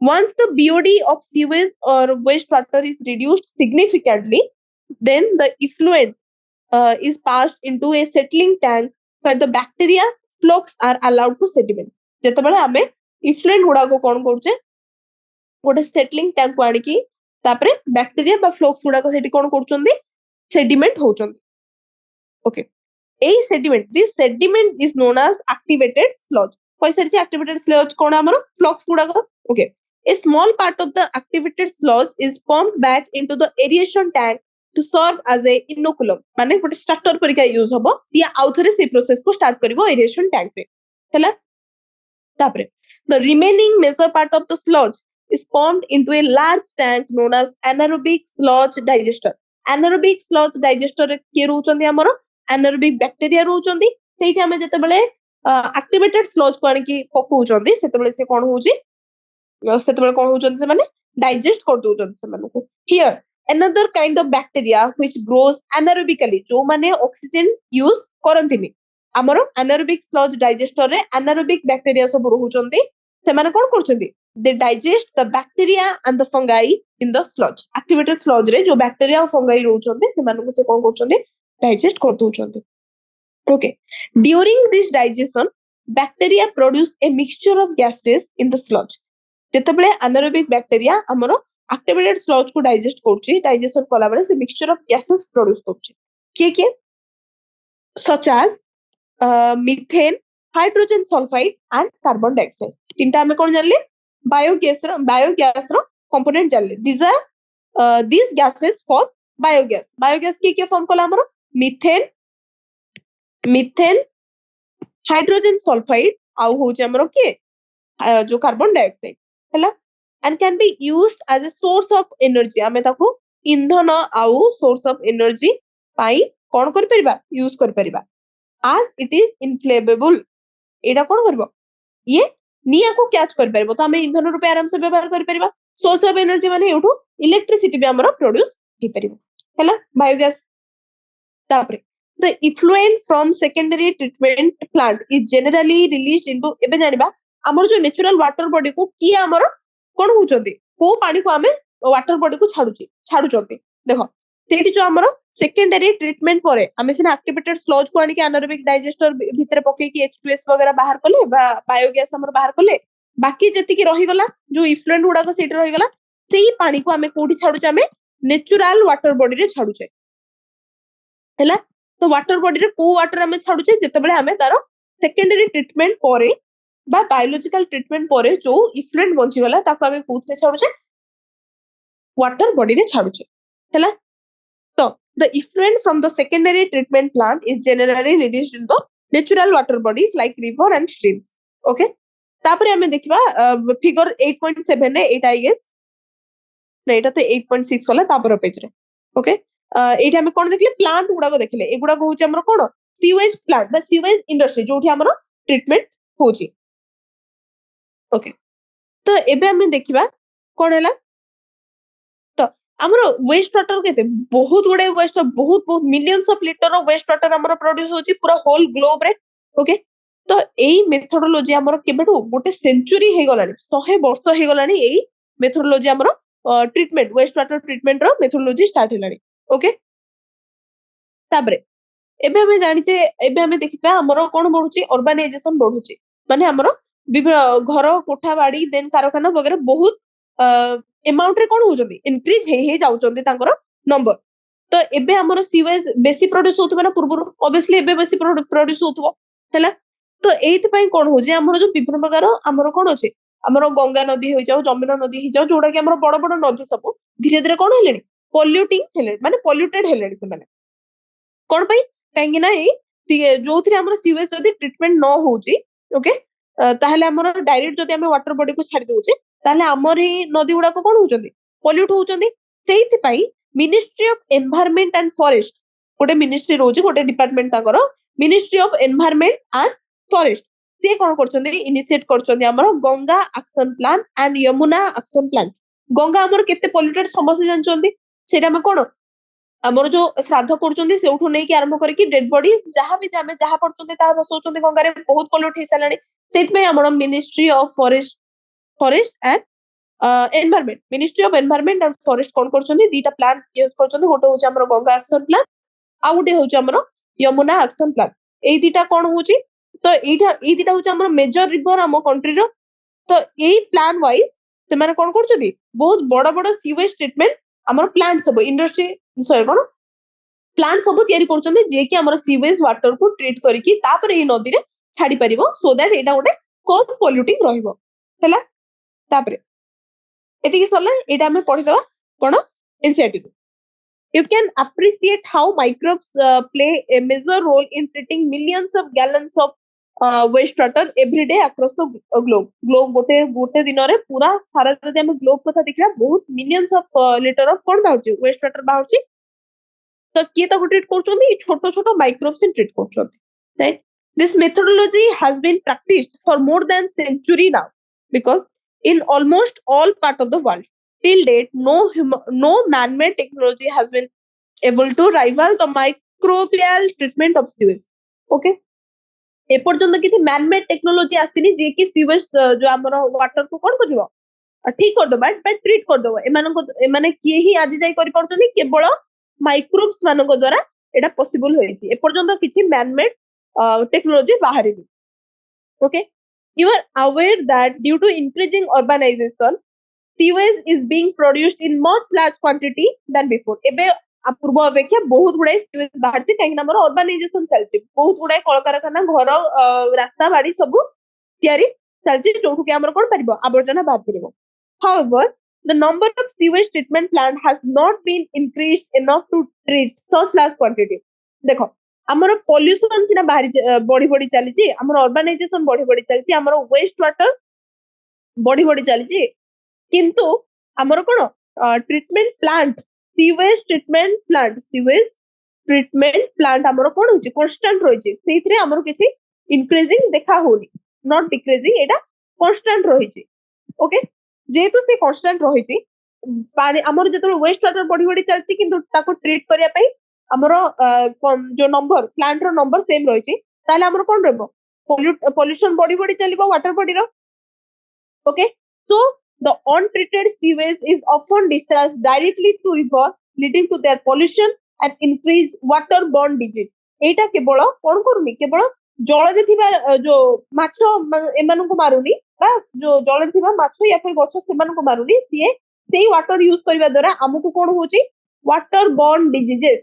once the BOD of sewage or wastewater is reduced significantly then the effluent is passed into a settling tank where the bacteria flux are allowed to sediment जेतबेले हमें effluent गुडा को कोन करछे गोटे settling tank को आनी की तापरे bacteria बा flocs गुडा को सेठी कोन करचंदी सेडिमेंट होचंदी ओके एई sediment this sediment is known as activated sludge पैसे एक्टिवेटेड स्लज कोन हमरो फ्लक्स गुडा को okay a small part of the activated sludge is pumped back into the aeration tank to serve as a inoculum माने गोटे starter परिका use हबो सिया आउथरे से process को स्टार्ट करिवो एरेशन टैंक रे हैला तापरे the remaining major part of the sludge is pumped into a large tank known as anaerobic sludge digester anaerobic sludge digester रे के रहउचंदी हमरो anaerobic bacteria रहउचंदी सेठी हमें जतेबेले एक्टिवेटेड स्लज को आनी की पकोउचंदी सेतेबेले से कोन होउची सेतेबेले कोन होउचंदी से माने डाइजेस्ट कर दोउचंदी से माने here another kind of bacteria which grows anaerobically जो माने ऑक्सीजन यूज करंतिनी हमरो anaerobic sludge digester रे anaerobic bacteria सब रहउचंदी से माने कोन करचंदी they digest the bacteria and the fungi in the sludge activated sludge रे जो बैक्टीरिया और फंगाई रहउचंदी से माने से कोन करचंदी डाइजेस्ट कर दोउचंदी okay during this digestion bacteria produce a mixture of gases in the sludge जेतबेले anaerobic bacteria हमरो activated sludge को डाइजेस्ट करछि डाइजेशन कला बेले से मिक्सचर ऑफ गैसेस प्रोड्यूस करछि के such as methane hydrogen sulfide and carbon dioxide तीनटा हमें कोन जानले बायोगैस रो कंपोनेंट जानले these gases for बायोगैस के फॉर्म कला हमरो मीथेन हाइड्रोजन सल्फाइड आउ होचे हमरो के जो कार्बन डाइऑक्साइड हैला and can be used as a source of energy आमे ताको इंधन आउ सोर्स ऑफ एनर्जी पाई कोन कर परिबा यूज कर परिबा as it is inflammable एटा कोन करबो ये निया को कैच कर परबो तो हमें इंधन रूपे आराम से व्यवहार कर परबा सोर्स ऑफ एनर्जी माने एठू इलेक्ट्रिसिटी भी हमरो प्रोड्यूस ही परबो हैला बायोगैस तापरे the effluent from secondary treatment plant is generally released into एबे जानिबा हमर जो नेचुरल वाटर बॉडी को की हमर कोन होचोंदी को पानी को हमें वाटर बॉडी को छाडुचोंदी देखो सेठी जो हमर सेकेंडरी ट्रीटमेंट परे हमें सिना एक्टिवेटेड स्लज को आनी के एनारोबिक डाइजेस्टर भीतर पके की H2S वगैरह बाहर करले बा बायोगैस हमर बाहर करले बाकी जति की रही गला जो इफ्लुएंट गुडा को सेठी रही गला सेही पानी को हमें कोठी छाडुचे हमें नेचुरल वाटर बॉडी रे छाडुचे हैला तो वाटर बॉडी रे को वाटर हमें छाडुचे जते बेले हमें तारो सेकेंडरी ट्रीटमेंट परे बा बायोलॉजिकल ट्रीटमेंट परे जो इफ्लुएंट बंची गला ताको हमें कोथरे छाडुचे वाटर बॉडी रे छाडुचे हैला तो the effluent from the secondary treatment plant is generally released in the natural water bodies like river and streams okay तापरे हमें देखिबा फिगर 8.7 रे एटा आई गेस ना एटा तो 8.6 वाला तापर पेज रे ओके एटा हमें कोन देखले प्लांट गुडा को देखले एगुडा को होचे हमर कोन सीवेज प्लांट बा सीवेज इंडस्ट्री जोठी हमर ट्रीटमेंट होची ओके तो एबे हमें देखिबा कोन हैला तो हमर वेस्ट वाटर केते बहुत गुडे वेस्ट बहुत बहुत millions of litre of waste water हमर प्रोड्यूस होची पूरा होल ग्लोब रे ओके तो एई मेथोडोलॉजी हमर केबेटो गोटे सेंचुरी हे गलानी 100 वर्ष हे गलानी एई मेथोडोलॉजी हमर ट्रीटमेंट वेस्ट वाटर ट्रीटमेंट रो मेथोडोलॉजी स्टार्ट हेलानी ओके ताबरे एबे हमें जानि जे एबे हमें देखिबा हमर कोन बढ़ुची अर्बानाइजेशन बढ़ुची माने हमर घर कोठा बाड़ी देन कारखाना वगैरह बहुत अमाउंट रे कोन होजंदी इंक्रीज हे जाउचंदी तांकर नंबर तो एबे हमर सीवेज बेसी प्रोड्यूस होतबे ना पूर्व ऑब्वियसली एबे बेसी प्रोड्यूस होतबो हैला तो एथि पई कोन हो जे हमर जो विभिन्न प्रकार हमर कोन होचे हमर गंगा नदी होई जाउ जमुना नदी होई जाउ जोडा कि हमर बड़ बड़ नदी सब धीरे धीरे कोन हेलेनी पोल्यूटिंग हेले माने पोल्यूटेड हेलेनी से माने कोन पई काहेकि ना ए जोथि हमर सीवेज जदी ट्रीटमेंट न होउची ओके ताहले हमर डायरेक्ट जदी हम वाटर बॉडी को छाडी दोचे ताहले हमर ही नदी गुडा को कोन होचंदी पोल्यूट होचंदी सेहिति पई ministry of environment and forest गोटे मिनिस्ट्री रोज गोटे डिपार्टमेंट ताकर ministry of environment and forest से कोन करचंदी इनिशिएट करचंदी हमर Ganga action plan and Yamuna action plan Ganga हमर केते पोल्यूटेड समस्या जानचंदी सेटा हम कोन हमर जो श्राद्ध करचंदी सेउठु नै कि आरंभ करी कि डेड बॉडी जहां भी जामे जहां पड़चंदी ता बसौचंदी गंगा रे बहुत पोल्यूट हे सालानी सेति में हमर ministry of forest and environment ministry of environment and forest कोन करचंदी दीटा प्लान यूज करचंदी गोटे होचे हमर गंगा एक्शन प्लान आ गोटे होचे हमर यमुना एक्शन प्लान एई दीटा कोन होची तो एई दीटा होचे हमर मेजर रिवर हम कंट्री रो तो एई प्लान वाइज से माने कोन करचंदी बहुत बड़ बड़ सीवेज ट्रीटमेंट हमर प्लांट सब इंडस्ट्री सॉरी कोन प्लांट सब तयारी करचंदी जे कि हमर सीवेज वाटर को ट्रीट करी कि तापर एई नदी रे छाडी परिबो सो दैट एटा गोटे कम पोल्यूटिंग रहिबो हैला तापरे एति कि सरला एटा हमें पढि दवा कोन NCERT you can appreciate how microbes play a major role in treating millions of gallons of wastewater every day across the globe गोटे दिन रे पूरा सारा जदि हम ग्लोब कथा देखिरा बहुत मिलियंस ऑफ लीटर ऑफ कोन बाहरची वेस्ट वाटर बाहरची तो किए ताको ट्रीट करचोंदी छोटो छोटो माइक्रोब्स इन ट्रीट करचोंदी right this methodology has been practised for more than century now because in almost all part of the world till date no man-made technology has been able to rival the microbial treatment of sewage okay ए पर्यंत किसी man-made technology आसीनी जे कि sewage जो हमर water को कोन करबो ठीक कर दो बट ट्रीट कर दो एमाने किए ही आज जाई करि परछनी केवल माइक्रोब्स मानको द्वारा एटा पॉसिबल होईची ए पर्यंत किसी man-made technology बाहरी okay you are aware that due to increasing urbanization sewage is being produced in much large quantity than before ebe पूर्व अपेक्षा बहुत गुड़ाई सीवेज बाहर से कहीं हमर अर्बानाइजेशन चलछि बहुत गुड़ाई कल कारखाना घर रास्ता बाड़ी सब तयारी चलछि जोठु के हमर कोन परिबो आवर्जना बाहर परिबो however the number of sewage treatment plant has not been increased enough to treat such large quantity देखो ଆମର ପଲ୍ୟୁସନ ସିନା ବଢି ବଢି ଚାଲିଛି, ଆମର ଅର୍ବାନାଇଜେସନ ବଢି ବଢି ଚାଲିଛି, ଆମର ୱେଷ୍ଟ ୱାଟର ବଢି ବଢି ଚାଲିଛି, କିନ୍ତୁ ଆମର କଣ treatment plant sewage treatment plant sewage treatment plant ଆମର କଣ ହଉଛି କନଷ୍ଟାଣ୍ଟ ରହିଛି, ସେଇଥିରେ ଆମର କିଛି ଇନକ୍ରିଜିଂ ଦେଖା ହଉନି, ନଟ୍ डिक्रीजिंग, ଏଟା କନଷ୍ଟାଣ୍ଟ ରହିଛି। ओके, जेहेतु से कन्स्टांट रही पानी आमर जो वेस्ट वाटर बढ़ी बढ़ी चलती किंतु ताको ट्रीट करिया पई हमर जो नंबर प्लांट रो नंबर सेम रही ताले हमर कोन रहबो पोल्यूशन बढ़ी बढ़ी चलिबो वाटर बॉडी रो। Okay, so the untreated sewage is often discharged directly to river leading to their pollution and increased waterborne disease। एटा केवल कोन करूनी केवल जल थिबा जो माछ एमानकु मारुनी बा जो जल थिबा माछ या फिर गछ सेमानकु मारुनी, सीए सेही वाटर यूज करबा द्वारा हमकु कोन होची water borne diseases.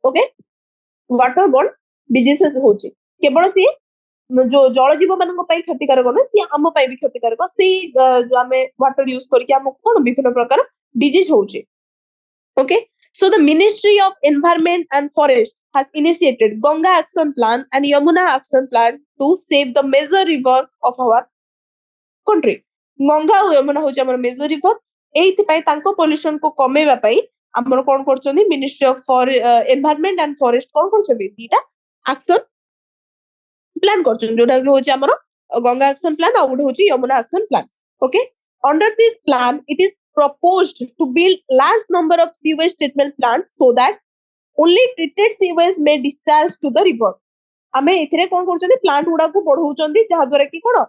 Okay, water borne diseases होची केवल सी जो जल जीव मान क्षतिकारक ना सी आम भी क्षतिकारक, सी जो आम वाटर यूज करके आमको कौन विभिन्न प्रकार डिजीज होची। Okay, so the Ministry of Environment and Forest has initiated Ganga Action Plan and Yamuna Action Plan to save the major river of our country। Ganga और यमुना होची हमर मेजर रिवर, एथि पई तांको पोल्यूशन को कमेबा पई हमर कोन करचोनी ministry of environment and forest कोन करचोनी दीटा एक्शन प्लान करचोन, जोटा कि होची हमर गंगा एक्शन प्लान और गोटे होची Yamuna action plan. Okay, under this plan it is proposed to build large number of sewage treatment plants so that only treated sewage may discharge to the river। आमे एथिरे कोन करचोनी प्लांट गुडा को बढ़ौचोंदी जहा द्वारा कि कोन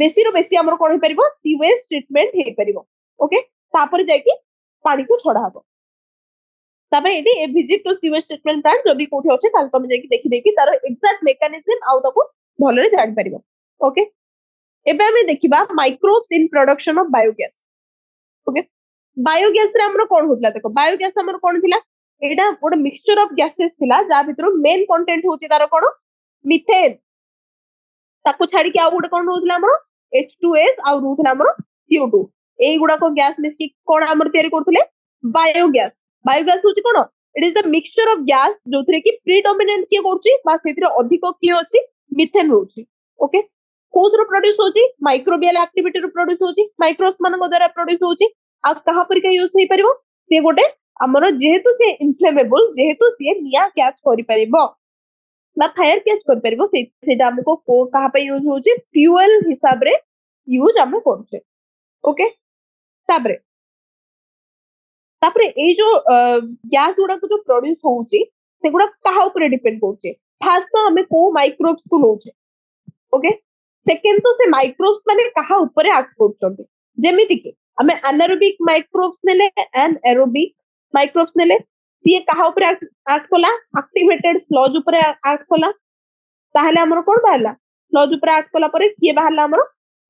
बेसी रो बेसी हमर कोन हे परिबो सीवेज ट्रीटमेंट हे परिबो। ओके, तापर जाय कि पानी को छडा हबो। तापर एटी a visit to sewage treatment plant जदी कोठी अछि ताल तमे जाय कि देखि देखि तार एग्जैक्ट मेकानिज्म आउ ताको भलरे जानि परिबो। ओके, एबे हमें देखिबा microbes in production of biogas. Okay, biogas रे हमर कोन होतला देखो, बायोगैस हमर कोन थिला एटा गोटे मिक्सचर ऑफ गैसेस थिला जा भितर मेन कंटेंट होची तार कोन मिथेन, ताको छाडी के आ गोटे कोन होतला हमर H2S आ रहउतला हमर CO2, एई गुडा को गैस मिसकी कोन हमर तयारी करथले बायोगैस। बायोगैस होची कोन it is the mixture of gas जोथरे कि प्रीडोमिनेंट के करची बा सेथिरे अधिक के अछि मिथेन होची। ओके, कोथरो प्रोड्यूस होची माइक्रोबियल एक्टिविटी रो प्रोड्यूस होची, माइक्रोब्स मानको द्वारा प्रोड्यूस होची। आ कहा पर के यूज होई परिबो से गोटे हमर जेहेतु से इनफ्लेमेबल जेहेतु से निया कैच करि परिबो बा फायर कैच करि परिबो सेटा हमको को कहा पे यूज होची फ्यूएल हिसाब रे यूज हम करछे। ओके, ताबरे तापरे ए जो गैस गुडा को जो प्रोड्यूस होची से गुडा कहा ऊपर डिपेंड करछे। फर्स्ट तो हमें को माइक्रोब्स को होचे। ओके, सेकंड तो से माइक्रोब्स माने कहा ऊपर एक्ट करछन्ते, जेमिति कि हमें एनारोबिक माइक्रोब्स नेले एंड एरोबिक माइक्रोब्स नेले सी कहा ऊपर एक्ट कला एक्टिवेटेड स्लज ऊपर एक्ट कला, ताहले हमर कोन बाहला स्लज ऊपर एक्ट कला परे के बाहला हमर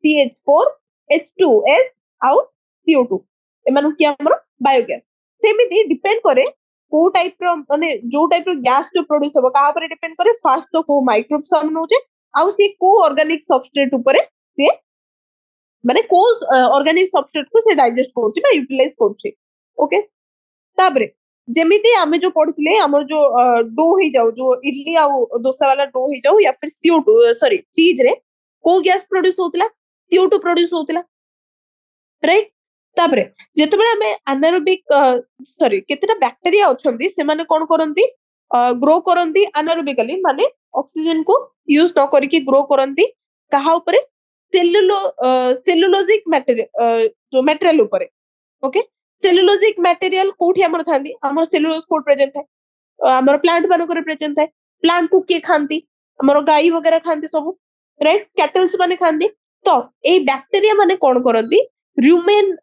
CH4 H2S आउ CO2 एमानु कि हमर बायोगैस। सेमिति डिपेंड करे को टाइप रो माने जो टाइप रो गैस जो प्रोड्यूस होबो कहा ऊपर डिपेंड करे फर्स्ट तो को माइक्रोब्स हम नोचे आउ सी को ऑर्गेनिक सबस्ट्रेट ऊपर से माने को ऑर्गेनिक सबस्ट्रेट को से डाइजेस्ट करछि बा यूटिलाइज करछि। ओके, ताबरे जेमिति हमें जो पढ़थिले हमर जो डो ही जाऊ जो इडली आ डोसा वाला डो ही जाऊ या फिर CO2 सॉरी चीज रे को गैस प्रोड्यूस होतला CO2 प्रोड्यूस होतला, राइट। ताबरे जेतबे हमें एनारोबिक सॉरी केतेटा बैक्टीरिया अछंती से माने कोन करंती ग्रो करंती एनारोबिकली माने ऑक्सीजन को यूज न करके ग्रो करंती कहा ऊपर सेलुलोजिक मटेरियल जो मटेरियल ऊपर। ओके, सेलुलोजिक मटेरियल कोठी हमर थांदी हमर सेलुलोज कोड प्रेजेंट है हमर प्लांट मानो करे प्रेजेंट है। प्लांट को के खांती हमर गाई वगैरह खांती सब, राइट, कैटल्स माने खांती। तो ए बैक्टीरिया माने कोन करंती रुमेन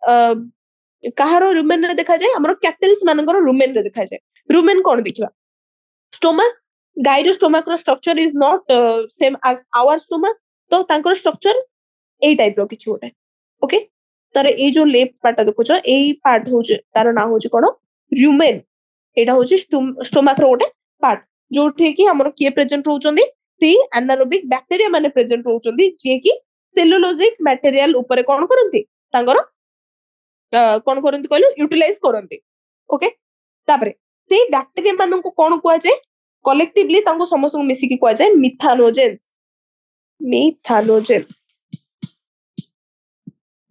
कहारो रुमेन रे देखा जाय हमर कैटल्स मानकर रुमेन रे देखा जाय। रुमेन कोन देखिबा स्टोमक, गाई रो स्टोमक रो structure is not same as our stomach, तो तांकर स्ट्रक्चर ए टाइप रो किछु होटे। ओके, तार ए जो लेफ्ट पार्ट देखुछ ए पार्ट होछ तार ना होछ कोन रुमेन, एटा होछ स्टोमक रो गोटे पार्ट जोठे कि हमर के प्रेजेंट रहउचंदी सी एनारोबिक बैक्टीरिया माने प्रेजेंट रहउचंदी जे कि सेलुलोजिक मटेरियल ऊपर कोन करंती तांकर कोन करंती कहलो यूटिलाइज करंती। ओके, तापरे से बैक्टीरिया मानन को कोन कुआ जाय कलेक्टिवली तांको समस्त मिसी की कुआ जाए मिथानोजेंस मिथानोजेंस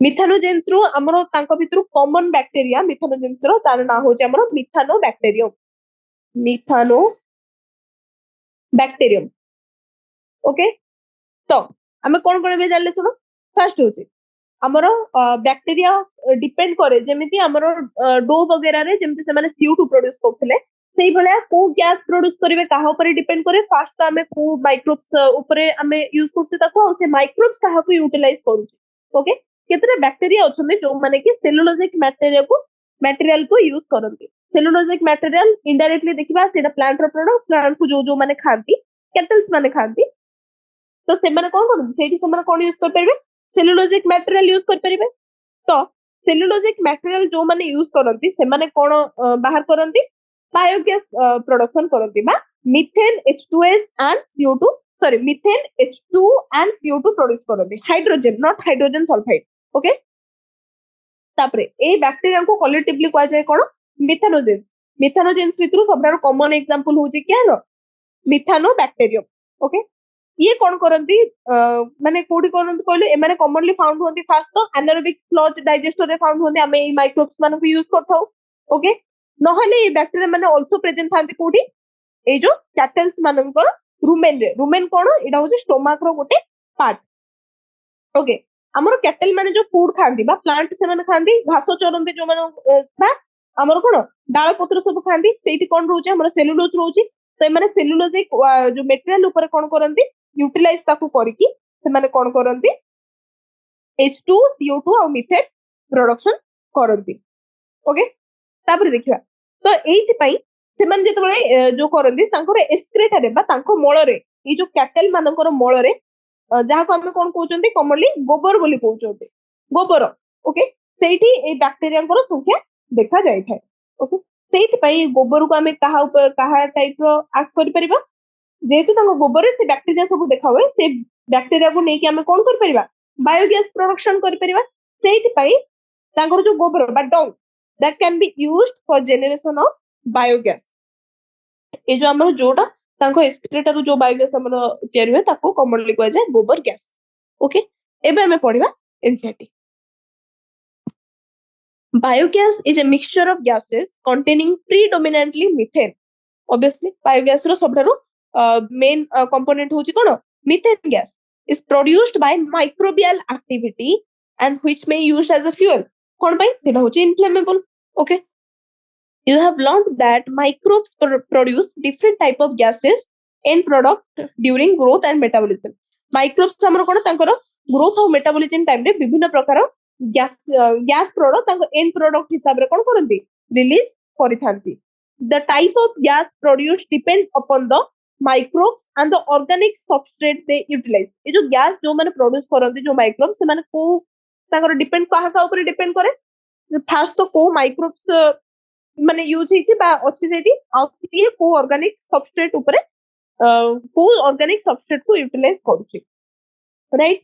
मिथानोजेंस रो हमरो तांको भितरु कॉमन बैक्टीरिया मिथानोजेंस रो तार ना हो जे हमरो मिथानो बैक्टीरियम ओके तो आमे कोन कोन बे जानले सुनो फर्स्ट होची हमरो बैक्टीरिया डिपेंड करे जेमिति हमरो डो वगैरह रे जेमिति से माने CO2 प्रोड्यूस करथले सेही भले को गैस प्रोड्यूस करिवे काहा ऊपर डिपेंड करे फर्स्ट तो हमें को माइक्रोब्स ऊपर हमें यूज करछे ताको से माइक्रोब्स काहा को यूटिलाइज करूछे ओके केतरे बैक्टीरिया अछने जो माने कि सेलुलोजिक मटेरियल को यूज करंती सेलुलोजिक मटेरियल इनडायरेक्टली देखिबा सेटा प्लांट रो प्रोडक्ट प्लांट को जो जो माने खांती कैटल्स माने खांती तो से माने कोन करंती सेठी से माने कोन यूज कर परबे सेलुलोजिक मटेरियल यूज कर परिबे तो सेलुलोजिक मटेरियल जो माने यूज करंती से माने कोन बाहर करंती बायोगैस प्रोडक्शन करंती बा methane H2S and CO2 sorry methane H2 and CO2 produce करंती hydrogen not hydrogen sulphide okay तापरे ए बैक्टीरिया को कलेक्टिवली कुआ जाय कोन मिथानोजेंस भितरु सबटारो कॉमन एग्जांपल होची क्या न मिथानो बैक्टीरियम ओके ये कौन करंती माने कोडी करंती कहले ए माने कॉमनली फाउंड होंती फास्ट तो एनारोबिक स्लज डाइजेस्टर रे फाउंड होंती हमें ए माइक्रोब्स माने को यूज करथाउ ओके नहले ए बैक्टीरिया माने आल्सो प्रेजेंट थांती कोडी ए जो कैटल्स मानकर रुमेन कोन एटा होची स्टोमक रो गोटे पार्ट ओके हमर कैटल माने जो फूड खांती बा प्लांट से माने खांती घास चरंती जो माने बा हमर कोन डाल पत्र सब खांती सेठी कोन रहउची हमर सेलुलोज रहउची तो ए माने सेलुलोजिक जो मटेरियल ऊपर कोन करंती यूटिलाइज ताकू करिकी से माने कोन करंती H2 CO2 और मीथेन प्रोडक्शन करंती ओके तापर देखिबा तो एथि पई से माने जते बळे जो करंती तांकर एक्सक्रेटा रे बा तांको मळ रे ई जो कैटल मानकर मळ रे जहा को हम कोन कहउचंती कॉमनली गोबर बोली कहउचंती गोबर ओके सेठी ए बैक्टीरिया को संख्या देखा जाय थाए ओके सेठी पई गोबर को हमें कहा टाइप रो एक्ट करि परिबा जेहेतु तांको गोबर रे से बैक्टीरिया सब देखा हुए से बैक्टीरिया को नेकी हमें कोन कर परिबा बायोगैस प्रोडक्शन कर परिबा सेठी पई तांकर जो गोबर बा dung that can be used for generation of biogas ए जो हमर जोटा तांको एक्सक्रेटा रो जो बायोगैस हमर तयारी हुए ताको कॉमनली कहै जाय गोबर गैस ओके एबे हमें पढिबा NCERT biogas is a mixture of gases containing predominantly methane obviously biogas row सबठारो main component होची कोन methane gas is produced by microbial activity and which may used as a fuel cone by सेटा होची inflammable okay you have learned that microbes produce different type of gases end product during growth and metabolism microbes हमर कोन तांकर growth और metabolism time रे विभिन्न प्रकार gas product तांको end product हिसाब रे कोन करंती रिलीज करिथांती the type of gas produced depend upon the microbes and the organic substrate they utilise ए जो गैस जो माने प्रोड्यूस करंती जो माइक्रोब्स से माने को तांकर डिपेंड काहा का ऊपर डिपेंड करे फास्ट तो को माइक्रोब्स माने यूज हिची बा अछि सेठी आउसी को ऑर्गेनिक सबस्ट्रेट ऊपर को ऑर्गेनिक सबस्ट्रेट को यूटिलाइज करूची right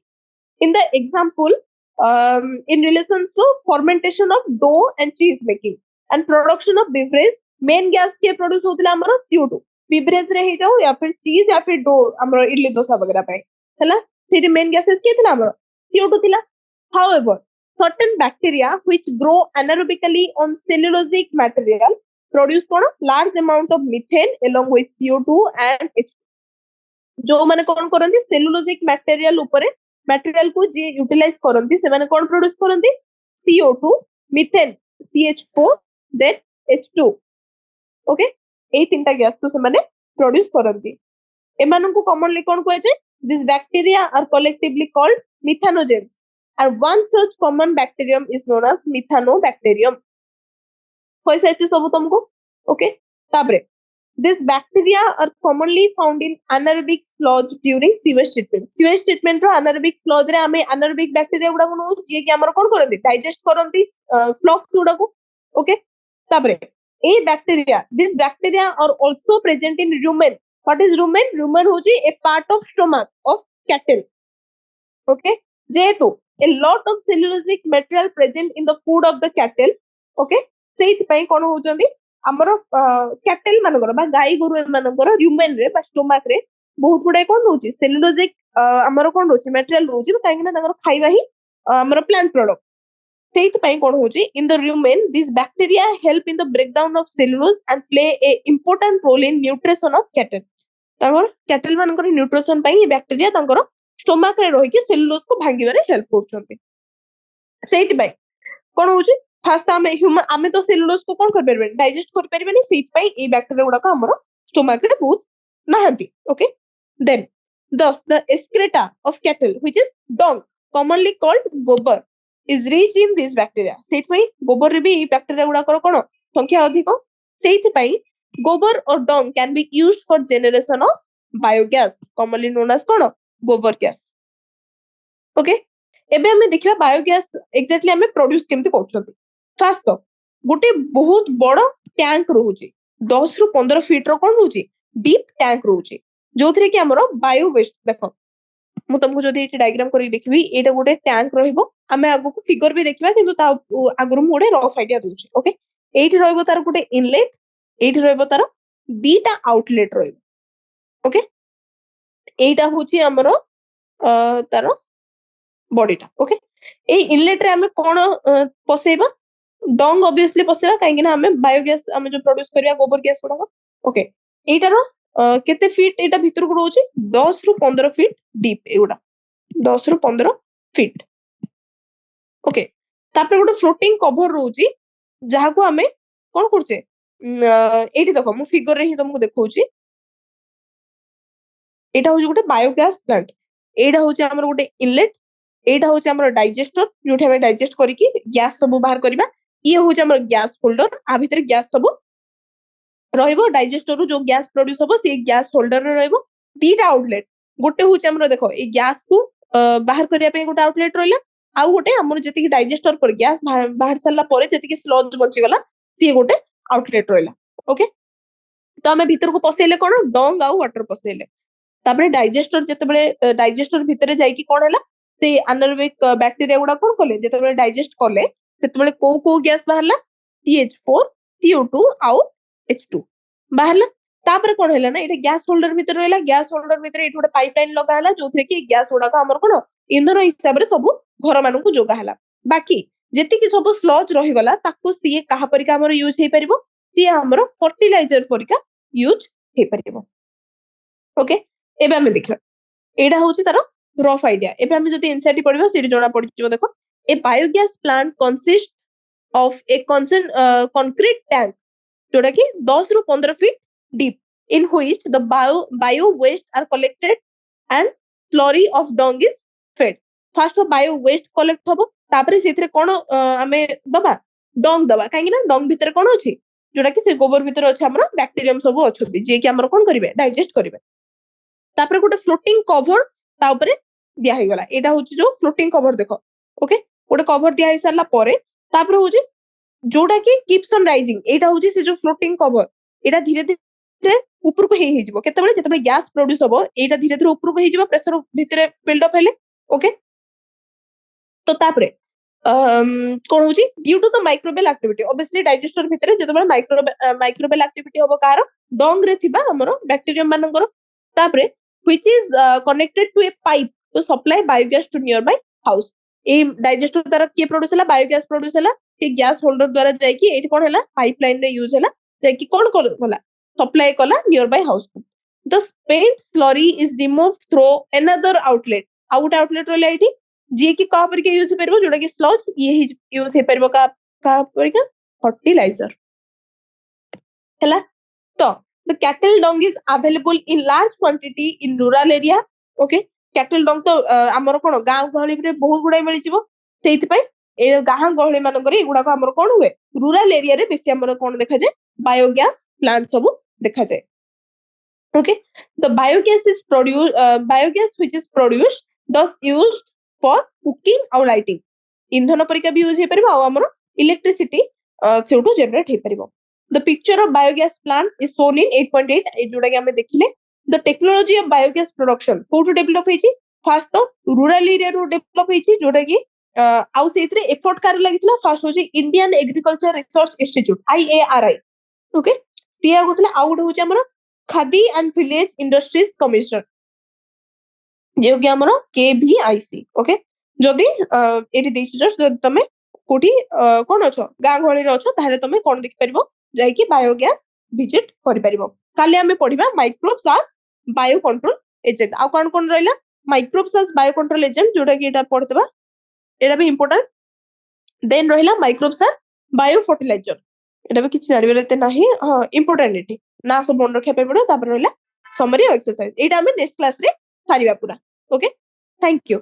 in the example in relation to fermentation of dough and cheese making and production of beverage main gas के produce होतिला हमर CO2 beverage रे हे जाऊ या फिर cheese या फिर dough हमर इडली डोसा वगैरह पे हला सेठी main gases के थिला हमर CO2 थिला however certain bacteria which grow anaerobically on cellulosic material produce cone large amount of methane along with CO2 and H2 जो माने कोन करंती cellulosic material ऊपर मटेरियल को जे यूटिलाइज करंती से माने कोन प्रोड्यूस करंती CO2 methane CH4 then H2 okay ए तीनटा गैस तो से माने प्रोड्यूस करंती एमानन को कॉमनली कोन कहै छै this bacteria are collectively called methanogens and one such common bacterium is known as methanobacterium होय छै सब तुमको okay ताबरे These bacteria are commonly found in anaerobic sludge during sewage treatment. Sewage treatment row anaerobic sludge रे हमें anaerobic bacteria गुडा को no जे कि हमर कोन करंती digest करंती flocs गुडा को ओके ताबरे ए bacteria this bacteria are also present in rumen. What is rumen? Rumen होची a part of stomach of cattle. Okay जेहेतु a lot of cellulosic material present in the food of the cattle. Okay सेहि पई कोन होचंदी ଆମର cattle ମାନଙ୍କର ବା ଗାଈ ଗୋରୁ ମାନଙ୍କର ରୁମେନ ରେ ବା ଷ୍ଟୋମାକ ରେ ବହୁତ ଗୁଡାଏ କଣ ରହୁଛି ସେଲୁଲୋଜିକ ଆମର କଣ ରହୁଛି ମେଟେରିଆଲ ରହୁଛି କାହିଁକି ନା ତାଙ୍କର ଖାଇବା ହିଁ ଆମର ପ୍ଲାଣ୍ଟ ପ୍ରଡକ୍ଟ ସେଇଥିପାଇଁ କଣ ହଉଛି in the rumen these bacteria help in the breakdown of cellulose and play a important role in nutrition of cattle ତାଙ୍କର କ୍ୟାଟେଲ ମାନଙ୍କର ନ୍ୟୁଟ୍ରିସନ ପାଇଁ ଏ ବ୍ୟାକ୍ଟେରିଆ ତାଙ୍କର ଷ୍ଟୋମାକ ରେ ରହିକି ସେଲୁଲୋଜ କୁ ଭାଙ୍ଗିବାରେ ହେଲ୍ପ କରୁଛନ୍ତି ସେଇଥିପାଇଁ କଣ ହଉଛି ଫାଷ୍ଟ ଆମେ ତ ସେଲୁଲୋଜ କୁ କଣ କରିପାରିବାନି ଡାଇଜେଷ୍ଟ କରିପାରିବାନି ସେଇଥିପାଇଁ ଏଇ ବ୍ୟାକ୍ଟେରିଆ ଗୁଡାକ ଆମର ଷ୍ଟୋମାକ ରେ ବହୁତ ନାହାନ୍ତି okay then thus the excreta of cattle which is dung commonly called gobar is rich in these bacteria ସେଇଥିପାଇଁ ଗୋବରରେ ବି ଏଇ ବ୍ୟାକ୍ଟେରିଆ ଗୁଡାକର କଣ ସଂଖ୍ୟା ଅଧିକ ସେଇଥିପାଇଁ ଗୋବର or dung can be used for generation of biogas commonly known as କଣ ଗୋବର ଗ୍ୟାସ ଓକେ ଏବେ ଆମେ ଦେଖିବା ବାୟୋଗ୍ୟାସ ଏକ୍ଜାକ୍ଟଲି ଆମେ ପ୍ରଡ୍ୟୁସ କେମିତି କରୁଛନ୍ତି ଫାଷ୍ଟ ତ ଗୋଟେ ବହୁତ ବଡ ଟ୍ୟାଙ୍କ ରହୁଛି 10 ରୁ 15 ଫିଟ ର କଣ ରହୁଛି ଡିପ୍ ଟ୍ୟାଙ୍କ ରହୁଛି ଯୋଉଥିରେ କି ଆମର ବାୟୋ ୱେଷ୍ଟ ଦେଖ ମୁଁ ତମକୁ ଯଦି ଏଠି ଡାଇଗ୍ରାମ କରିକି ଦେଖିବି ଏଇଟା ଗୋଟେ ଟ୍ୟାଙ୍କ ରହିବ ଆମେ ଆଗକୁ ଫିଗର ବି ଦେଖିବା କିନ୍ତୁ ତା ଆଗରୁ ମୁଁ ଗୋଟେ ରଫ୍ ଆଇଡିଆ ଦଉଛି ଓକେ ଏଇଠି ରହିବ ତାର ଗୋଟେ ଇନଲେଟ ଏଇଠି ରହିବ ତାର ଦିଟା ଆଉଟଲେଟ ରହିବ ଓକେ ଏଇଟା ହଉଛି ଆମର ତାର ବଡିଟା ଓକେ ଏଇ ଇନଲେଟ ରେ ଆମେ କଣ ପସେଇବା ଡଙ୍ଗ ଅବଭିୟସଲି ପସେଇବା କାହିଁକି ନା ଆମେ ବାୟୋଗ୍ୟାସ ଆମେ ଯୋଉ ପ୍ରଡ୍ୟୁସ କରିବା ଗୋବର ଗ୍ୟାସ ଗୁଡାକ ଓକେ ଏଇଟାର କେତେ ଫିଟ ଏଇଟା ଭିତରକୁ ରହୁଛି 10 ରୁ 15 ଫିଟ ଡିପ୍ ଏଗୁଡା 10 ରୁ 15 ଫିଟ ଓକେ ତାପରେ ଗୋଟେ ଫ୍ଲୋଟିଂ କଭର ରହୁଛି ଯାହାକୁ ଆମେ କଣ କରୁଛେ ଏଇଠି ଦେଖ ମୁଁ ଫିଗରରେ ହିଁ ତମକୁ ଦେଖଉଛି ଏଇଟା ହଉଛି ଗୋଟେ ବାୟୋଗ୍ୟାସ ପ୍ଲାଣ୍ଟ ଏଇଟା ହଉଛି ଆମର ଗୋଟେ ଇନଲେଟ ଏଇଟା ହଉଛି ଆମର ଡାଇଜେଷ୍ଟର ଯୋଉଠି ଆମେ ଡାଇଜେଷ୍ଟ କରିକି ଗ୍ୟାସ ସବୁ ବାହାର କରିବା ଇଏ ହଉଛି ଆମର ଗ୍ୟାସ ହୋଲ୍ଡର ଆ ଭିତରେ ଗ୍ୟାସ ସବୁ ରହିବ ଡାଇଜେଷ୍ଟରରୁ ଯୋଉ ଗ୍ୟାସ ପ୍ରଡ୍ୟୁସ ହବ ସେଇ ଗ୍ୟାସ ହୋଲ୍ଡରରେ ରହିବ ଦିଟା ଆଉଟଲେଟ ଗୋଟେ ହଉଛି ଆମର ଦେଖ ଏଇ ଗ୍ୟାସକୁ ବାହାର କରିବା ପାଇଁ ଗୋଟେ ଆଉଟଲେଟ ରହିଲା ଆଉ ଗୋଟେ ଆମର ଯେତିକି ଡାଇଜେଷ୍ଟର ପରେ ଗ୍ୟାସ ବାହାରି ସାରିଲା ପରେ ଯେତିକି ସ୍ଲଜ ବଞ୍ଚିଗଲା ସିଏ ଗୋଟେ ଆଉଟଲେଟ ରହିଲା ଓକେ ତ ଆମେ ଭିତରକୁ ପଶେଇଲେ କଣ ଡଙ୍ଗ ଆଉ ୱାଟର ପଶେଇଲେ ତାପରେ ଡାଇଜେଷ୍ଟର ଯେତେବେଳେ ଡାଇଜେଷ୍ଟର ଭିତରେ ଯାଇକି କଣ ହେଲା ସେ ଆନାରୋବିକ ବ୍ୟାକ୍ଟେରିଆ ଗୁଡା କଣ କଲେ ଯେତେବେଳେ ଡାଇଜେଷ୍ଟ କଲେ ସେତେବେଳେ କୋଉ କୋଉ ଗ୍ୟାସ ବାହାରିଲା CH4 CO2 ଆଉ H2 ବାହାରିଲା ତାପରେ କଣ ହେଲା ନା ଏଇଟା ଗ୍ୟାସ ହୋଲ୍ଡର ଭିତରେ ରହିଲା ଗ୍ୟାସ ହୋଲ୍ଡର ଭିତରେ ଏଇଠି ଗୋଟେ ପାଇପ ଲାଇନ ଲଗା ହେଲା ଯୋଉଥିରେ କି ଗ୍ୟାସ ଗୁଡାକ ଆମର କଣ ଇନ୍ଧନ ହିସାବରେ ସବୁ ଘର ମାନଙ୍କୁ ଯୋଗା ହେଲା ବାକି ଯେତିକି ସବୁ ସ୍ଲଜ ରହିଗଲା ତାକୁ ସିଏ କାହା ପରିକା ଆମର ୟୁଜ ହେଇପାରିବ ସିଏ ଆମର ଫର୍ଟିଲାଇଜର ପରିକା ୟୁଜ ହେଇପାରିବ ଓକେ ଏବେ ଆମେ ଦେଖିବା ଏଇଟା ହଉଛି ତାର ରଫ୍ ଆଇଡିଆ ଏବେ ଆମେ ଯଦି ଏନସିଆରଟି ପଢିବା ସେଠି ଜଣା ପଡିଯିବ ଦେଖ ଏ biogas plant consist of a concrete tank जोटा कि 10 ରୁ 15 feet deep in which the bio waste are collected and slurry of dung is fed first bio waste collect हबो तापरे सेथिरे कोन आमे दबा dung दबा काहे कि ना dung भितर कोन अछि जोटा कि से गोबर भितर अछि हमर बैक्टीरियम सब अछथि जे कि हमर कोन करिवे डाइजेस्ट करिवे तापरे गोटे फ्लोटिंग कवर ता ऊपर दिया हे गला एटा होची जो फ्लोटिंग कवर देखो ओके गोटे कवर दिया हे सारला परे तापरे होची जोटा कि कीप्स ऑन राइजिंग एटा होची से जो फ्लोटिंग कवर एटा धीरे धीरे ऊपर को हे जिवो केतेबेले जेतेबेले गैस प्रोड्यूस हबो एटा धीरे धीरे ऊपर को हे जिवो प्रेशर भितरे बिल्ड अप हेले ओके तो तापरे कोन होची due to the microbial activity obviously digester भितरे जेतेबेले माइक्रोबियल एक्टिविटी हबो कार डंग रे थिबा हमरो बैक्टीरियम मानकर तापरे which is connected to a pipe to supply biogas to nearby house A digester द्वारा के प्रोड्यूस हला बायोगैस प्रोड्यूस हला से गैस होल्डर द्वारा जाय कि एठी कोन हला पाइपलाइन रे यूज हला जाय कि कोन कोला सप्लाई कला नियर बाय हाउस को the spent slurry is removed through another outlet out outlet रहला एठी जे कि का पर के यूज परबो जोडा कि स्लज ये यूज हे परबो का पर के फर्टिलाइजर हला तो the cattle dung is available in large quantity in rural area okay cattle dung तो हमर कोन गांव गहली रे बहुत गुडा मिलि जिवो सेति पय ए गांव गहली मानकर एगुडा को हमर कोन हुए रूरल एरिया रे बेसी हमर कोन देखा जाय बायोगैस प्लांट सब देखा जाय okay the biogas is produced biogas which is produced thus used for cooking or lighting इंधन परिका भी यूज हे परबो आ हमर इलेक्ट्रिसिटी सेउटो जनरेट हे परबो the picture of biogas plant is shown in 8.8 जोटा कि हमें देखिले the technology of biogas production कोठो डेवलप हेची फर्स्ट तो रूरल एरिया रो डेवलप हेची जोटा कि आउ सेथरे एफर्ट कार लागितला फर्स्ट होची Indian Agriculture Research Institute IARI okay सिया गोटे आउ गोटे हूँ आम Khadi and Village Industries Commission जो कि आम KVIC ओके जदि ये जदि तुम कोठी कौन अछ गाँ गहली अछ ताहले तुम कौन देख पार जाकि बायोगैस विजिट कर काली आम पढ़ा माइक्रोब सास बायो कंट्रोल एजेंट आउ कौन कौन रहा माइक्रोब सास बायो कंट्रोल एजेंट जोटा कि पढ़ा यहाँ भी इंपोर्टाट देन रहा माइक्रोब सास बायो फर्टिलाइजर এটা ବି କିଛି ଜାଣିବାର ଏତେ ନାହିଁ ଇମ୍ପୋର୍ଟାଣ୍ଟ ଏଠି ନା ସବୁ ମନେ ରଖିବା ପାଇଁ ପଡିବ ତାପରେ ରହିଲା ସମରି ଆଉ ଏକ୍ସରସାଇଜ ଏଇଟା ଆମେ ନେକ୍ସଟ କ୍ଲାସ ରେ ସାରିବା ପୁରା ଓକେ ଥ୍ୟାଙ୍କ ୟୁ